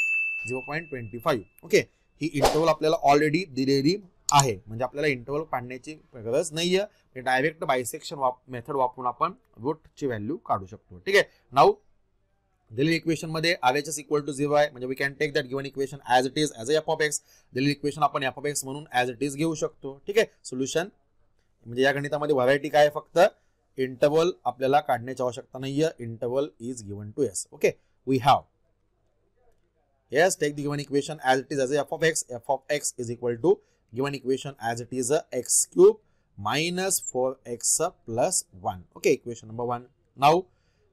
0.25. ओके, ही इंटरवल आपल्याला ऑलरेडी दिलेली आहे, म्हणजे आपल्याला इंटरवल काढण्याची गरज नाहीये. डायरेक्ट बायसेक्शन मेथड वापरून आपण रूटची व्हॅल्यू काढू शकतो. ठीक आहे, नाउ दिलेली इक्वेशन मध्ये RHS इक्वल टू 0 आहे, म्हणजे we can take that given equation as it is as a F of X. दिलेली इक्वेशन आपण एफ ऑफ एक्स म्हणून ॲज इट इज घेऊ शकतो. ठीक आहे, सोल्युशन म्हणजे या गणितामध्ये व्हरायटी काय? फक्त इंटरवल आपल्याला काढण्याची आवश्यकता नाहीये. Interval is given to S. Okay, we have yes, take the given equation as it is as a f of x. F of x is equal to given equation as it is a x cube minus 4x plus 1. Okay, equation number 1. Now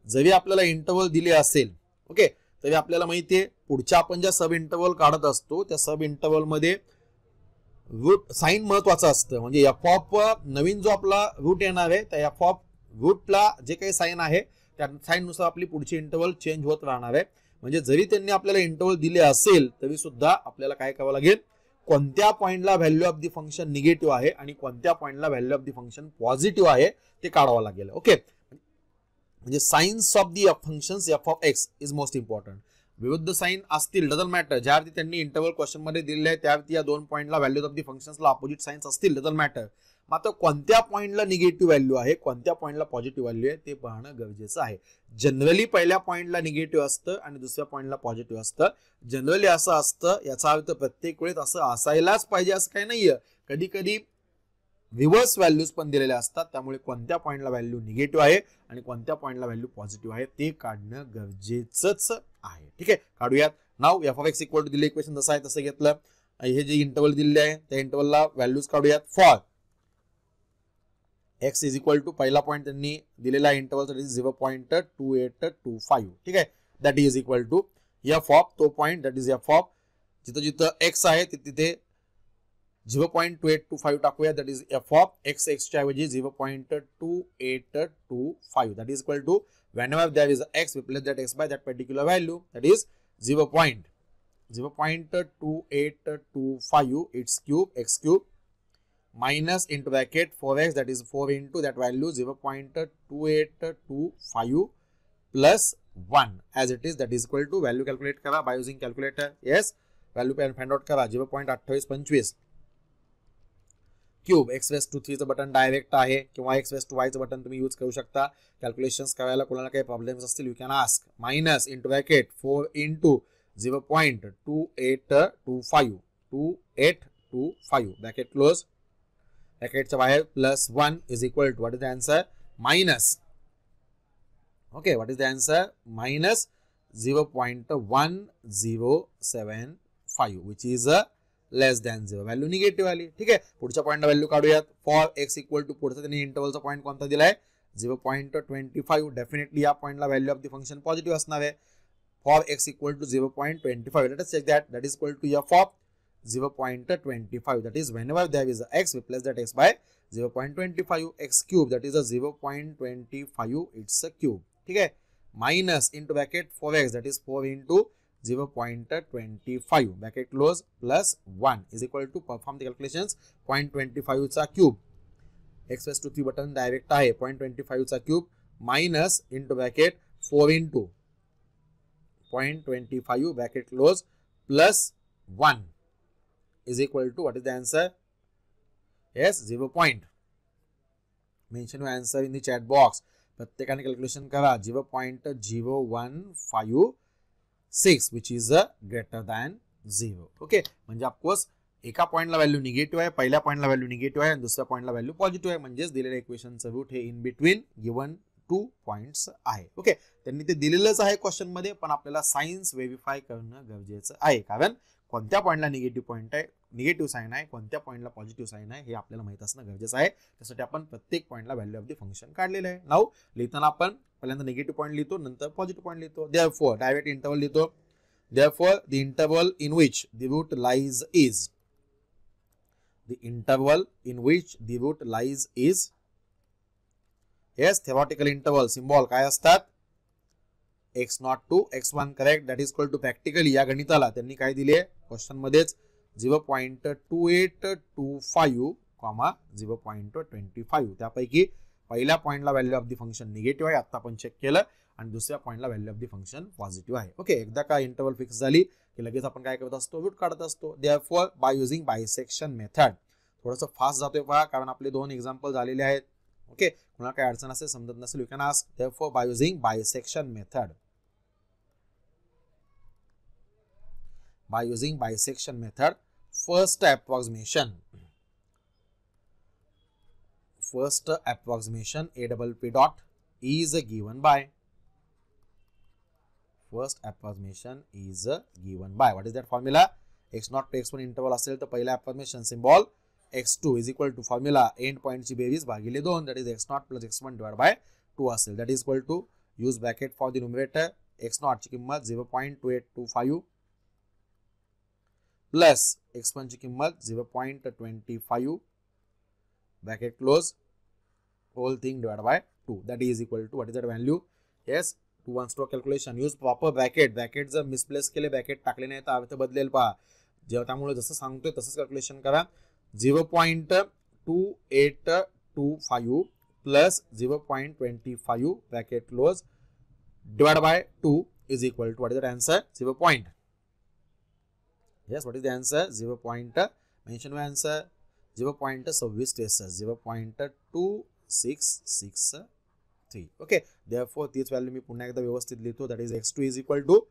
जरी आपल्याला interval दिले असेल, okay, तरी आपल्याला माहिती आहे पुढच्या आपण ज्या सब इंटरवल काढत असतो त्या सब इंटरवल मध्ये रूट साइन महत्वाचं असतं. म्हणजे एफ ऑफ नवीन जो आपला रूट येणार आहे त्या एफ ऑफ रूटला जे काही साइन आहे त्या साइन नुसार आपली पुढची इंटरवल चेंज होत राहणार आहे. म्हणजे जरी त्यांनी आपल्याला इंटरवल दिले असेल तरी सुद्धा आपल्याला काय करावं लागेल? कोणत्या पॉइंटला value of the function negative आहे आणि कोणत्या पॉइंटला value of the function positive आहे ते काढावं लागेल. ओके, म्हणजे signs of the functions F of x is most important. विरुद्ध साइन असतील डझंट मॅटर, ज्यावरती त्यांनी इंटरवल क्वेश्चन मध्ये दिलेले आहे त्यावरती या 2 पॉइंटला व्हॅल्यू ऑफ द फंक्शन्सला अपोजिट साइन्स असतील डझंट मॅटर. मात्र कोणत्या पॉइंटला निगेटिव्ह व्हॅल्यू आहे कोणत्या पॉइंटला पॉझिटिव्ह व्हॅल्यू आहे ते पाहणं गरजेचं आहे. जनरली पहिल्या पॉइंटला निगेटिव्ह असतं आणि दुसऱ्या पॉइंटला पॉझिटिव्ह असतं. जनरली असं असतं, याचा अर्थ प्रत्येक वेळेस असं असायलाच पाहिजे असं काही नाहीये. कधी कधी रिव्हर्स व्हॅल्यूज पण दिलेल्या असतात. त्यामुळे कोणत्या पॉइंटला व्हॅल्यू निगेटिव्ह आहे आणि कोणत्या पॉइंटला व्हॅल्यू पॉझिटिव्ह आहे ते काढणं गरजेचंच आहे. ठीक आहे, काढूयात. Now F of X equal to दिले इक्वेशन जसं आहे तसं घेतलं. हे जे इंटरवल दिलेले आहे त्या इंटरवलला व्हॅल्यूज काढूयात. For X is equal to पहिला पॉइंट त्यांनी दिलेला इंटरवल 0.2825. ठीक आहे, that is equal to F of तो point that is F of जिथं जिथं एक्स आहे तिथे 0.2825 टाकूया that is F of X च्या ऐवजी 0.2825 that is equal to whenever there is x replace that x by that particular value that is 0.2825 its cube x cube minus into bracket 4x that is 4 into that value 0.2825 plus 1 as it is that is equal to value calculate करा by using calculator yes value find out करा 0.2825 cube x raise to 3 चं button direct आहे किंवा X raise to Y चं button तुम्ही use करू शकता calculations करायला कोणाला काही प्रॉब्लेम्स असतील you can ask minus into bracket 4 into 0.2825 bracket close ब्रॅकेटच्या बाहेर plus 1 is equal to what is the answer minus okay what is the answer minus 0.1075 which is a less than 0 value negative आली ठीक आहे पुढच्या पॉइंटला value काढूयात for X equal to पुढचा त्यांनी इंटरवलचा पॉइंट कोणता दिलाय 0.25 डेफिनेटली या पॉइंटला value of the function positive असणार आहे for X equal to 0.25 let us check that is equal to F of 0.25 that is whenever there is a x replace that x by 0.25 x cube that is a 0.25 it's a cube ठीक है minus into bracket 4x that is 4 into 0.25 bracket close plus 1 is equal to perform the calculations 0.25 चा cube x raised to 3 button direct आहे 0.25 चा cube minus into bracket 4 into 0.25 bracket close plus 1 is equal to what is the answer yes 0 point mention your answer in the chat box प्रत्येकाने calculation करा 0.0156 which is a greater than 0 okay म्हणजे of course एका पॉइंटला value negative आहे पहिल्या पॉइंटला value negative आहे आणि दुसऱ्या पॉइंटला व्हॅल्यू पॉझिटिव्ह आहे म्हणजेच दिलेल्या इक्वेशनचं रूट हे इन बिटवीन गिवन 2 पॉइंट्स आहे ओके त्यांनी ते दिलेलंच आहे क्वेश्चन मध्ये पण आपल्याला सायन्स व्हेरिफाय करणं गरजेचं आहे कारण कोणत्या पॉइंटला निगेटिव्ह पॉइंट आहे निगेटिव्ह साइन आहे कोणत्या पॉइंटला पॉझिटिव्ह साइन आहे हे आपल्याला माहित असणं गरजेचं आहे त्यासाठी आपण प्रत्येक पॉइंटला व्हॅल्यू ऑफ द फंक्शन काढलेलं आहे नाउ लिहिताना आपण पहिल्यांदा निगेटिव्ह पॉइंट लिहितो नंतर पॉझिटिव्ह पॉइंट लिहितो देअरफॉर डायरेक्ट इंटरवल लिहितो therefore the interval in which the root lies is the interval in which the root lies is yes theoretical interval symbol काय असतात x0 to x1 correct that is equal to practically या गणिताला त्यांनी काय दिले question मध्येच 0.2825 comma 0.25 त्यापैकी पहिल्या पॉइंटला value of the function negative आहे आता आपण चेक केलं आणि दुसऱ्या पॉइंटला value of the function positive आहे ओके एकदा का इंटरवल फिक्स झाली की लगेच आपण काय करत असतो रूट काढत असतो therefore bye using bisection method थोडंसं फास्ट जातोय पहा कारण आपले दोन एक्झाम्पल झालेले आहेत ओके कुणाला काय अडचण असेल समजत नसेल you can ask therefore bye using bisection method by using bisection method first approximation a double p dot is given by first approximation is given by what is that formula x0 to x1 interval असेल तर पहिला approximation symbol x2 is equal to formula end point ची बेरीज भागिले 2 that is x0 plus x1 divided by 2 असेल that is equal to use bracket for the numerator x0 ची किंमत 0.2825 plus x1 ची किंमत 0.25 bracket close whole thing divide by 2 that is equal to what is that value yes 2 1 stroke calculation use proper bracket जर misplace केले bracket टाकले नाही तर अर्थ बदलेल पहा जेव्हा त्यामुळे जसं सांगतोय तसंच कॅल्क्युलेशन करा 0.2825 plus 0.25 bracket close divide by 2 is equal to what is that answer 0. Yes, what is the answer? 0. Mention my answer. 0.26 0.2663. Okay. Therefore, this value मी पुन्हा एकदा व्यवस्थित लिहितो. That is x2 is equal to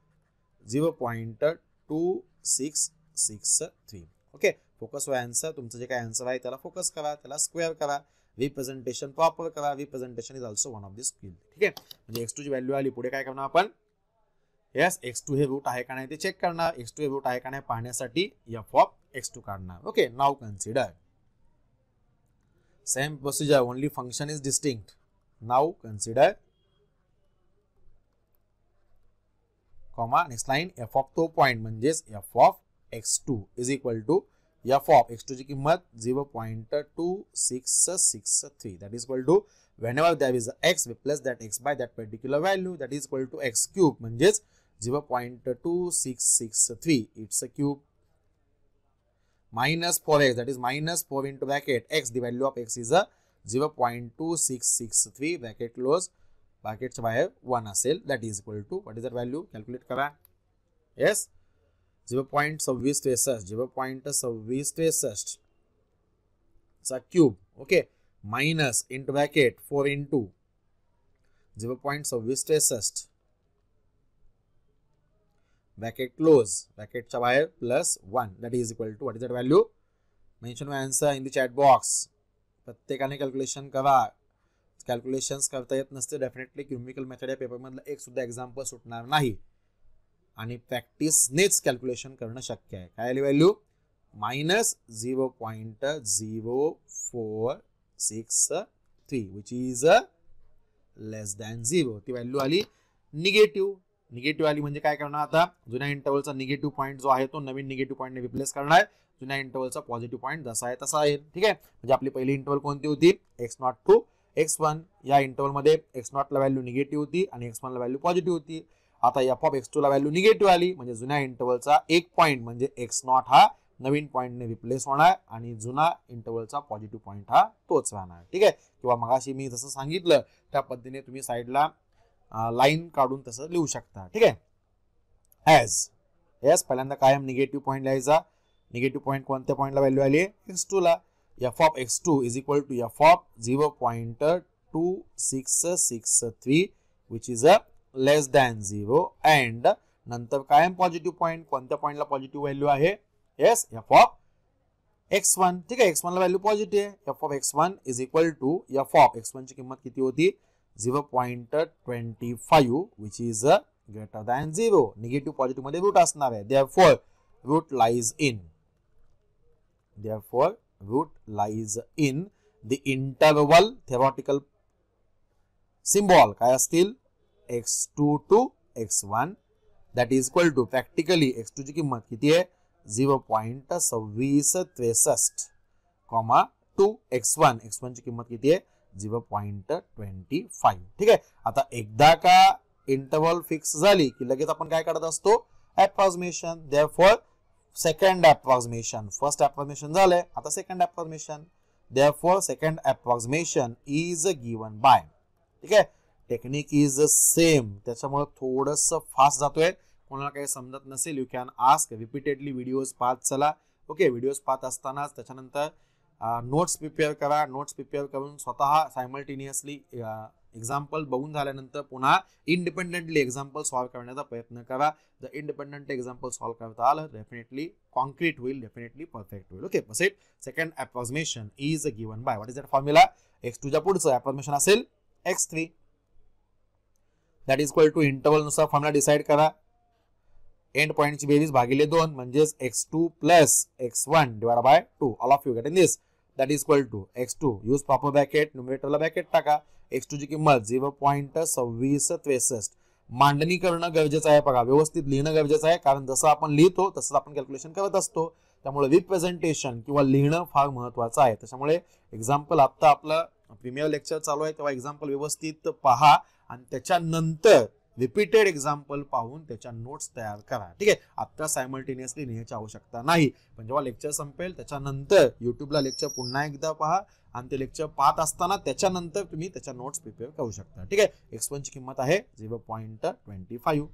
0.2663. Okay. Focus व answer तुमचं जे काय answer आहे त्याला फोकस करा त्याला स्क्वेअर करा रिप्रेझेंटेशन प्रॉपर करा representation is also one of the skill ठीक आहे म्हणजे x2 ची व्हॅल्यू आली पुढे काय करणार आपण यस x2 हे रूट आहे का नाही ते चेक करणार x2 हे रूट आहे का नाही पाहण्यासाठी f ऑफ x2 काढणार okay now consider same procedure only function is distinct now consider comma next line F of तो पॉईंट म्हणजेच F of x2 is equal to F of x2 ची किंमत 0.2663 that is equal to whenever there is a x replace that x by that particular value that is equal to x cube म्हणजेच 0.2663 it's a cube minus 4x that is minus 4 into bracket x the value of x is a 0.2663 bracket close brackets बाहेर 1 असेल that is equal to what is that value calculate करा yes 0.2663 चा cube okay minus into bracket 4 into 0.26 bracket close bracket च्या बाहेर plus 1 that is equal to what is that value mention my answer in the chat box प्रत्येकाने calculation करा calculations करता येत नसते definitely क्युमिकल method या पेपर मधलं एक सुद्धा एक्झाम्पल सुटणार नाही आणि प्रॅक्टिसनेच कॅल्क्युलेशन करणं शक्य आहे काय आली value minus 0.0463 which is less than 0 ती व्हॅल्यू आली निगेटिव्ह आली म्हणजे काय करणार आता जुन्या इंटरवलचा निगेटिव्ह पॉईंट जो आहे तो नवीन निगेटिव्ह पॉईंटने रिप्लेस करणार जुन्या इंटरवलचा पॉझिटिव्ह पॉईंट जसा आहे तसा आहे ठीक आहे म्हणजे आपली पहिली इंटरवल कोणती होती x0 टू x1 या इंटरवल मध्ये x0 ला व्हॅल्यू निगेटिव्ह होती आणि x1 ला व्हॅल्यू पॉझिटिव्ह होती आता f ऑफ x2 ला व्हॅल्यू निगेटिव्ह आली म्हणजे जुन्या इंटरवलचा एक पॉईंट म्हणजे x0 हा नवीन पॉईंटने रिप्लेस होणार आणि जुना इंटरवलचा पॉझिटिव्ह पॉईंट हा तोच राहणार ठीक आहे किंवा मगाशी मी जसं सांगितलं त्या पद्धतीने तुम्ही साइडला लाईन काढून तसं लिहू शकता ठीक आहे ॲज यस पहिल्यांदा कायम निगेटिव्ह पॉईंट लिहायचा निगेटिव्ह पॉईंट कोणत्या पॉईंटला व्हॅल्यू आली x2 ला f of x2 is equal to f of 0.2663 which is a less than 0 and नंतर कायम पॉझिटिव्ह पॉईंट कोणत्या पॉईंटला पॉझिटिव्ह व्हॅल्यू आहे yes f of x1 ठीक आहे x1 ला व्हॅल्यू पॉझिटिव्ह आहे f of x1 is equal to f of x1 ची किंमत किती होती 0.25 which is greater than 0 negative positive मध्ये रूट असणार आहे therefore root lies in the interval theoretical symbol काय असतील x2 to x1 that is equal to practically x2 ची किंमत किती आहे 0.2663 कॉमा टू x1 ची किंमत किती आहे 0.25 ठीक आहे आता एकदा का इंटरवल फिक्स झाली की लगेच आपण काय करत असतो approximation therefore second approximation first approximation झाले आता second approximation therefore second approximation is given by ठीक आहे टेक्निक इज सेम त्याच्यामुळे थोडंसं फास्ट जातोय कोणाला काही समजत नसेल you can ask repeatedly videos पाहत चला ओके व्हिडिओज पाहत असतानाच त्याच्यानंतर नोट्स प्रिपेअर करा नोट्स प्रिपेअर करून स्वतः सायमल्टेनियसली एक्झाम्पल बघून झाल्यानंतर पुन्हा इंडिपेंडेंटली एक्झाम्पल सॉल्व्ह करण्याचा प्रयत्न करा जर इंडिपेंडेंट एक्झाम्पल सॉल्व्ह करता आलं डेफिनेटली कॉन्क्रीट होईल डेफिनेटली परफेक्ट होईल ओके बस it second approximation is given by what is that formula x2 च्या पुढचं अप्रॉक्सिमेशन असेल x3 that is equal to interval नुसार फॉर्म्युला डिसाइड करा एंड पॉइंटची बेरीज भागिले 2 म्हणजेच x2 plus x1 divide by 2 all of you get in this that is equal to x2 use proper bracket न्यूमरेटरला ब्रॅकेट टाका x2 ची किंमत 0.2663 मांडणी करणं गरजेचं आहे बघा व्यवस्थित लिहिणं गरजेचं आहे कारण जसं आपण लिहितो तसं आपण कॅल्क्युलेशन करत असतो त्यामुळे रिप्रेझेंटेशन किंवा लिहिणं फार महत्त्वाचं आहे त्याच्यामुळे एक्झाम्पल आता आपलं प्रीमियर लेक्चर चालू आहे तेव्हा एक्झाम्पल व्यवस्थित पहा आणि त्याच्यानंतर रिपीटेड एक्झाम्पल पाहून त्याच्या नोट्स तयार करा ठीक आहे आता सायमल्टेनियसली लिहायची आवश्यकता नाही पण जेव्हा लेक्चर संपेल त्याच्यानंतर युट्यूबला लेक्चर पुन्हा एकदा पहा आणि ते लेक्चर पाहत असताना त्याच्यानंतर तुम्ही त्याच्या नोट्स प्रिपेअर करू शकता ठीक आहे x1 ची किंमत आहे 0.25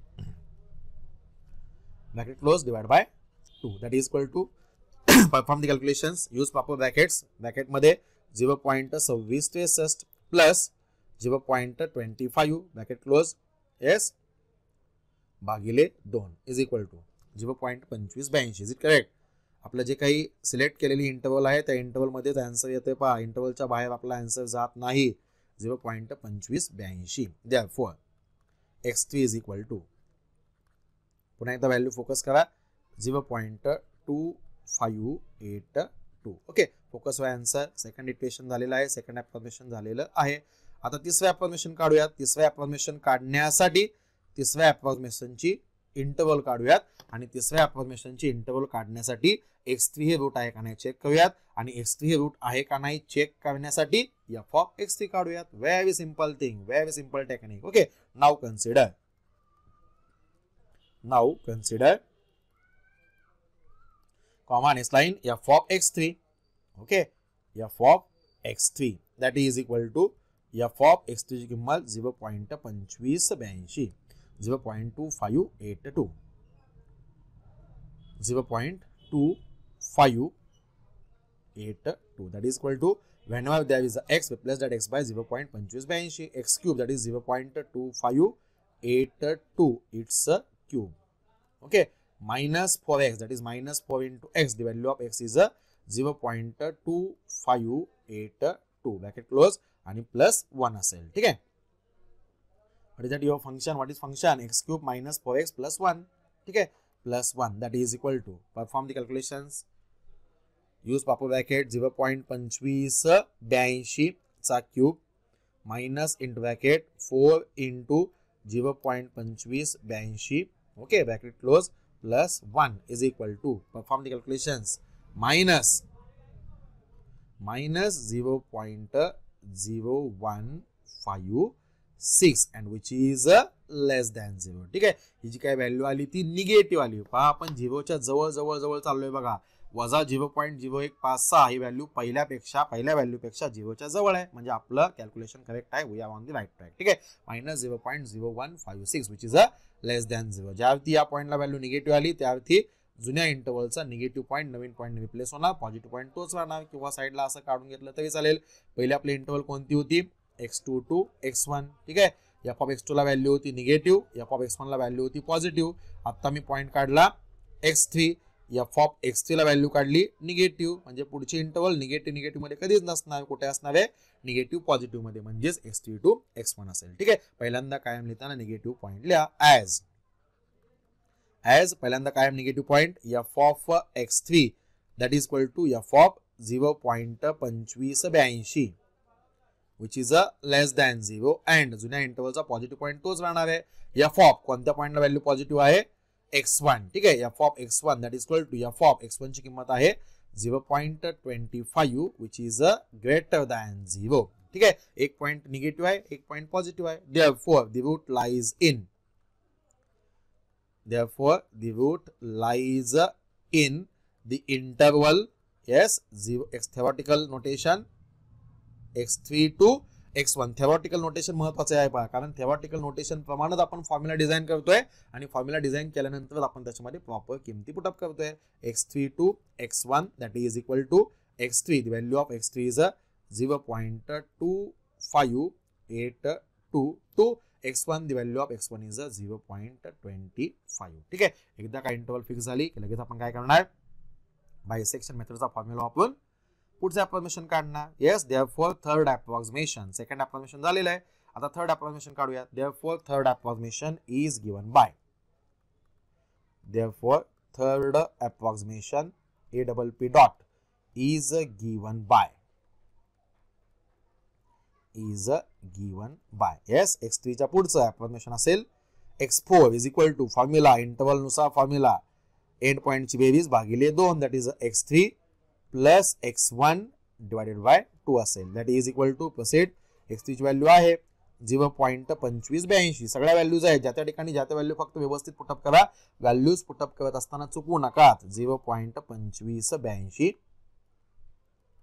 bracket close divide by 2 that is equal to perform the calculations use proper brackets bracket मध्ये 0.2663 प्लस 0.25 ब्रॅकेट क्लोज yes भागिले 2 is equal to 0.2582 is it correct आपलं जे काही सिलेक्ट केलेली इंटरवल आहे त्या इंटरवल मध्येच आन्सर येते पहा इंटरवलच्या बाहेर आपला आन्सर जात नाही 0.2582 therefore x3 is equal to पुन्हा एकदा व्हॅल्यू फोकस करा 0.2582 ओके फोकस वर आन्सर सेकंड इक्वेशन झालेलं आहे सेकंड अप्रॉक्सिमेशन झालेलं आहे आता तिसऱ्या अप्रॉक्सिमेशन काढूया तिसऱ्या अप्रॉक्सिमेशन काढण्यासाठी तिसऱ्या अप्रॉक्सिमेशनची इंटरवल काढूयात आणि तिसऱ्या अप्रॉक्सिमेशनची इंटरवल काढण्यासाठी x3 हे रूट आहे का नाही चेक करूयात आणि x3 हे रूट आहे का नाही चेक करण्यासाठी f ऑफ x3 काढूयात. Very simple thing, very simple technique. Okay, now consider comma next line f of x3. okay, f of x3 that is equal to f of x3 ची किंमत 0.2582 0.2582 that is equal to whenever there is a x replace that x by 0.2582 x cube that is 0.2582 it's a cube. okay, minus 4x that is minus 4 into x, the value of x is a 0.2582 bracket close आणि plus 1 असेल. ठीक आहे, what is that your function? what is function? x cube minus 4x plus 1. ठीक आहे, plus 1 that is equal to, perform the calculations, use proper bracket 0.2582 चा cube minus into bracket 4 into 0.2582 okay bracket close plus 1 is equal to, perform the calculations, minus 0.0156 and which is less than 0. ठीक आहे, ही जी काय value आली ती negative आली. पहा आपण 0 च्या जवळ जवळ जवळ चाललोय बघा. वजा 0.0156 ही व्हॅल्यू पहिल्या व्हॅल्यूपेक्षा 0 च्या जवळ आहे, म्हणजे आपलं कॅल्क्युलेशन करेक्ट आहे. We are on the right track. ठीक आहे, minus 0.0156 which is a less than 0. ज्यावरती या पॉईंटला व्हॅल्यू निगेटिव्ह आली त्यावरती जुन्या इंटरवलचा निगेटिव्ह पॉईंट नवीन पॉईंट रिप्लेस होणार, पॉझिटिव्ह पॉईंट तोच राहणार किंवा साईडला असं काढून घेतलं तरी चालेल. पहिले आपली इंटरवल कोणती होती? x2 to x1. ठीक आहे, f of x2 ला व्हॅल्यू होती निगेटिव्ह, f of x1 ला व्हॅल्यू होती पॉझिटिव्ह. आता मी पॉईंट काढला x3, f of x3 ला व्हॅल्यू काढली निगेटिव्ह, म्हणजे पुढची इंटरवल निगेटिव्ह मध्ये कधीच नसणार. कुठे असणार आहे? निगेटिव्ह पॉझिटिव्ह मध्ये, म्हणजेच x3 to x1 असेल. ठीक आहे, पहिल्यांदा कायम लिहिताना निगेटिव्ह पॉईंट लिहा as पहिल्यांदा कायम negative point f of x3 that is equal to f of 0.2582 which is a less than 0 and जुन्या इंटरवलचा पॉझिटिव्ह पॉईंट तोच राहणार आहे. f of कोणत्या पॉईंटला व्हॅल्यू पॉझिटिव्ह आहे? x1. ठीक आहे, f of x1 that is equal to f of x1 ची किंमत आहे 0.25 which is a greater than 0. ठीक आहे, एक पॉईंट निगेटिव्ह आहे, एक पॉईंट पॉझिटिव्ह आहे. therefore the root lies in the interval, yes, 0 x theoretical notation x3 to x1. theoretical notation महत्वाचे आहे पहा, कारण theoretical notation प्रमाणेच आपण फॉर्म्युला डिझाइन करतोय आणि फॉर्म्युला डिझाइन केल्यानंतर आपण त्याच्यामध्ये प्रॉपर किमती पुट अप करतोय. x3 to x1 that is equal to x3, the value of x3 is 0.2582 to x1, the value of x1 is 0.25. ठीक आहे, एकदा का इंटरवल फिक्स झाली की लगेच आपण काय करणार? बायसेक्शन मेथडचा फॉर्म्युला वापरून पुढचं अप्रॉक्सिमेशन काढणार. Yes, therefore third approximation, second approximation झालेलं आहे, आता थर्ड अप्रॉक्सिमेशन काढूया. Therefore third approximation is given by, therefore third approximation APP dot is given by yes x3 च्या पुढचं अप्रॉक्सिमेशन असेल x4 is equal to formula, interval नुसार formula, end point ची बेरीज भागिले 2 that is x3 plus x1 divided by 2 असेल. That is equal to proceed. x3 ची value आहे 0.2582. सगळ्या व्हॅल्यूज आहेत, ज्या त्या ठिकाणी ज्या त्या व्हॅल्यू फक्त व्यवस्थित पुटअप करा. व्हॅल्यूज पुटअप करत असताना चुकवू नका. 0.2582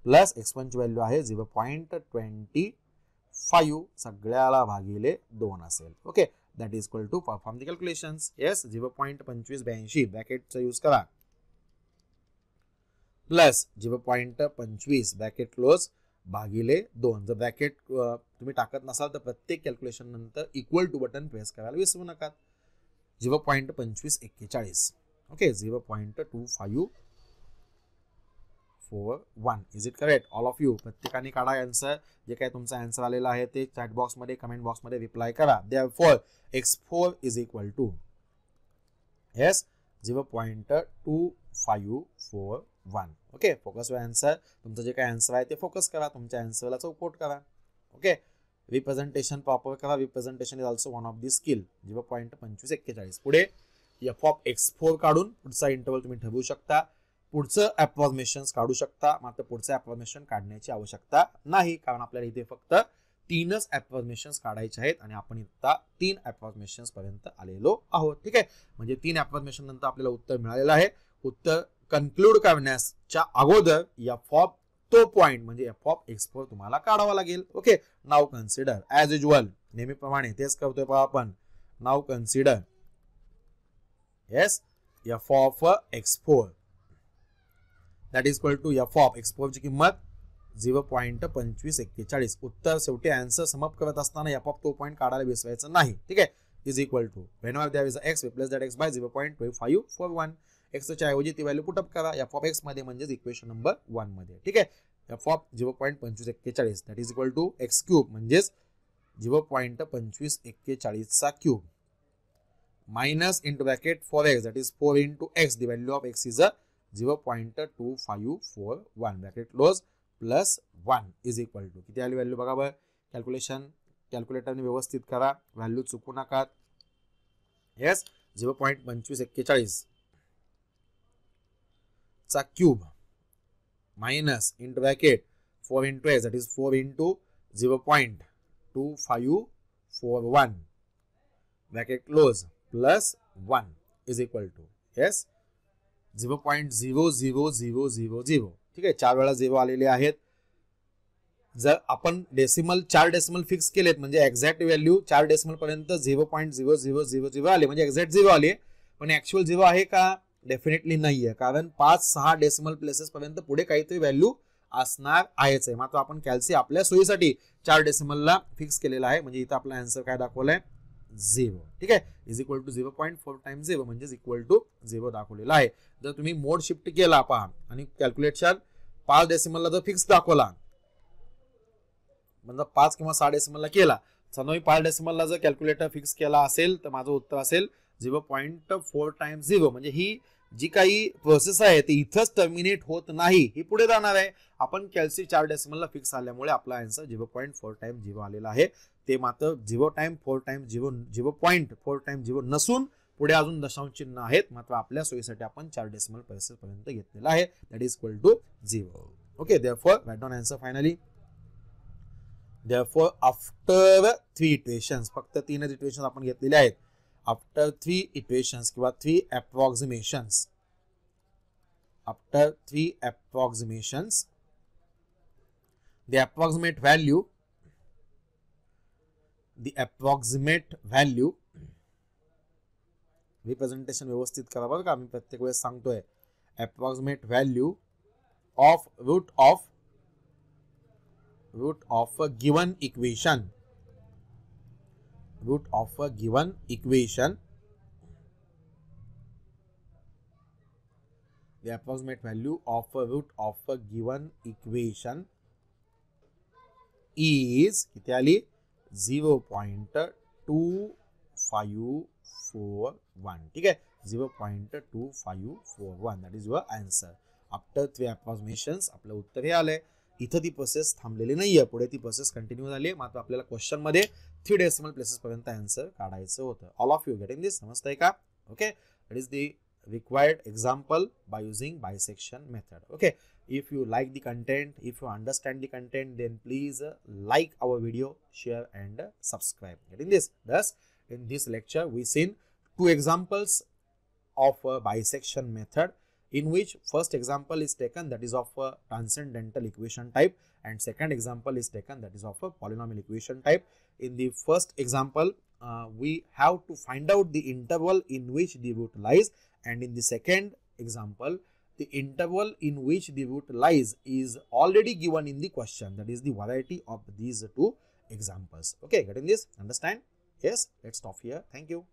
प्लस x1 ची व्हॅल्यू आहे 0.25 सगळ्याला भागिले 2 असेल. Okay, that is equal to, perform the calculations. Yes, 0.2582 ब्रॅकेटचा यूज करा प्लस 0.25 ब्रॅकेट क्लोज भागिले 2. जर ब्रॅकेट तुम्ही टाकत नसाल तर प्रत्येक कॅल्क्युलेशन नंतर इक्वल टू बटन प्रेस करायला विसरू नका. 0.2541. Okay, 0.2541. Is it correct? All of you प्रत्येकाने काढा आन्सर. जे काही तुमचा आन्सर आलेला आहे ते चॅट बॉक्स मध्ये, कमेंट बॉक्स मध्ये रिप्लाय करा. Therefore x4 is equal to yes 0.2541. Okay, focus वर आन्सर. तुमचं जे काही आन्सर आहे ते फोकस करा, तुमच्या आन्सरला चौकोट करा. ओके, रिप्रेझेंटेशन प्रॉपर करा. Representation is also one of the skill. 0.2541. पुढे एफ ऑफ x4 काढून पुढचा इंटरवल तुम्ही ठरवू शकता, पुढचं अप्रॉक्सिमेशन काढू शकता. मात्र पुढचं अप्रॉक्सिमेशन काढण्याची आवश्यकता नाही, कारण आपल्याला इथे फक्त 3च अप्रॉक्सिमेशन काढायचे आहेत आणि आपण आता 3 अप्रॉक्सिमेशन पर्यंत आलेलो आहोत. ठीक आहे, म्हणजे 3 अप्रॉक्सिमेशन नंतर आपल्याला उत्तर मिळालेलं आहे. उत्तर कन्क्लूड करण्याच्या अगोदर एफ ऑफ तो पॉइंट म्हणजे एफ ऑफ x4 तुम्हाला काढावा लागेल. Okay, now consider as usual नेहमीप्रमाणे तेच करतोय पहा आपण. Now consider yes F of x4 that is equal to F of x4 ची किंमत 0.2541. उत्तर शेवटी आन्सर समअप करत असताना एफ ऑफ तो पॉइंट काढायला विसरायचं नाही. ठीक आहे, is equal to whenever there is a x we replace that x by 0.2541. x च्या ऐवजी ती व्हॅल्यू पुट अप करा एफ ऑफ x मध्ये, म्हणजे इक्वेशन नंबर 1 मध्ये. ठीक आहे, F of 0.2541 that is equal to x cube म्हणजेच 0.2541 चा cube minus into bracket 4x that is 4 into x. The value of x is 0.2541 bracket close plus 1 is equal to किती आली value बघा बरं. कॅल्क्युलेटरने व्यवस्थित करा, व्हॅल्यू चुकू नका. येस 0.2541 चा cube minus into bracket 4 into x that is 4 into 0.2541 bracket close plus 1 is equal to yes 0.00000. ठीक आहे, 4 वेळा 0 आलेले आहेत. जर आपण डेसिमल 4 डेसिमल फिक्स केलेत म्हणजे एक्झॅक्ट व्हॅल्यू 4 डेसिमल पर्यंत 0.0000 आले म्हणजे एक्झॅक्ट 0 आले, पण ऍक्च्युअल 0 आहे का? डेफिनेटली नाहीये, कारण 5-6 डेसिमल प्लेसेस पर्यंत पुढे काहीतरी व्हॅल्यू असणार आहेच आहे. मात्र आपण कॅल्सी आपल्या सोयीसाठी 4 डेसिमलला फिक्स केलेला आहे, म्हणजे इथं आपला आन्सर काय दाखवलाय 0. ठीक आहे, इज इक्वल टू 0.4 times 0 म्हणजे इक्वल टू 0 दाखवलेला आहे. जर तुम्ही मोड शिफ्ट केला पहा आणि कॅल्क्युलेशन 5 डेसिमलला जर फिक्स दाखवला, म्हणजे 5 किंवा 6 डेसिमलला केला, समजा 5 डेसिमलला जर कॅल्क्युलेटर फिक्स केला असेल तर माझं उत्तर असेल 0.4 times 0. म्हणजे ही जी काही प्रोसेस आहे ती इथंच टर्मिनेट होत नाही, ही पुढे जाणार आहे. आपण कॅल्सी 4 डेसिमलला फिक्स आल्यामुळे आपला आन्सर 0.4 times 0 आलेला आहे. ते मात्र 0.4 times 0 नसून पुढे अजून दशांश चिन्ह आहेत. मात्र आपल्या सोयीसाठी आपण 4 डेसिमल प्लेसेस पर्यंत घेतलेला आहे, that is equal to 0. Okay, therefore write down answer finally. Therefore after 3 iterations, फक्त 3च इटरेशन्स आपण घेतलेले आहेत. आफ्टर 3 इटरेशन्स किंवा 3 approximations, after 3 approximations the approximate value representation व्यवस्थित करा बरं का, मी प्रत्येक वेळेस सांगतोय. approximate value of root of a given equation, the approximate value of a root of a given equation is किती आली 0.2541. ठीक आहे, 0.2541 that is your answer. After 3 अप्रॉक्सिमेशन्स आपलं उत्तर हे आलंय. इथं ती प्रोसेस थांबलेली नाहीये, पुढे ती प्रोसेस कंटिन्यू झाली आहे. मात्र आपल्याला क्वेश्चन मध्ये 3 डेसिमल प्लेसेस पर्यंत आन्सर काढायचं होतं. All of you getting this, समजतंय का? Okay, that is the required example by using bisection method. Okay, if you like the content, if you understand the content, then please like our video, share and subscribe. Getting this? Thus in this lecture we seen 2 examples of a bisection method, in which first example is taken, that is of a transcendental equation type, and second example is taken, that is of a polynomial equation type. In the first example we have to find out the interval in which the root lies, and in the second example the interval in which the root lies is already given in the question. That is the variety of these 2 examples. Okay, getting this? Understand? Yes, let's stop here. Thank you.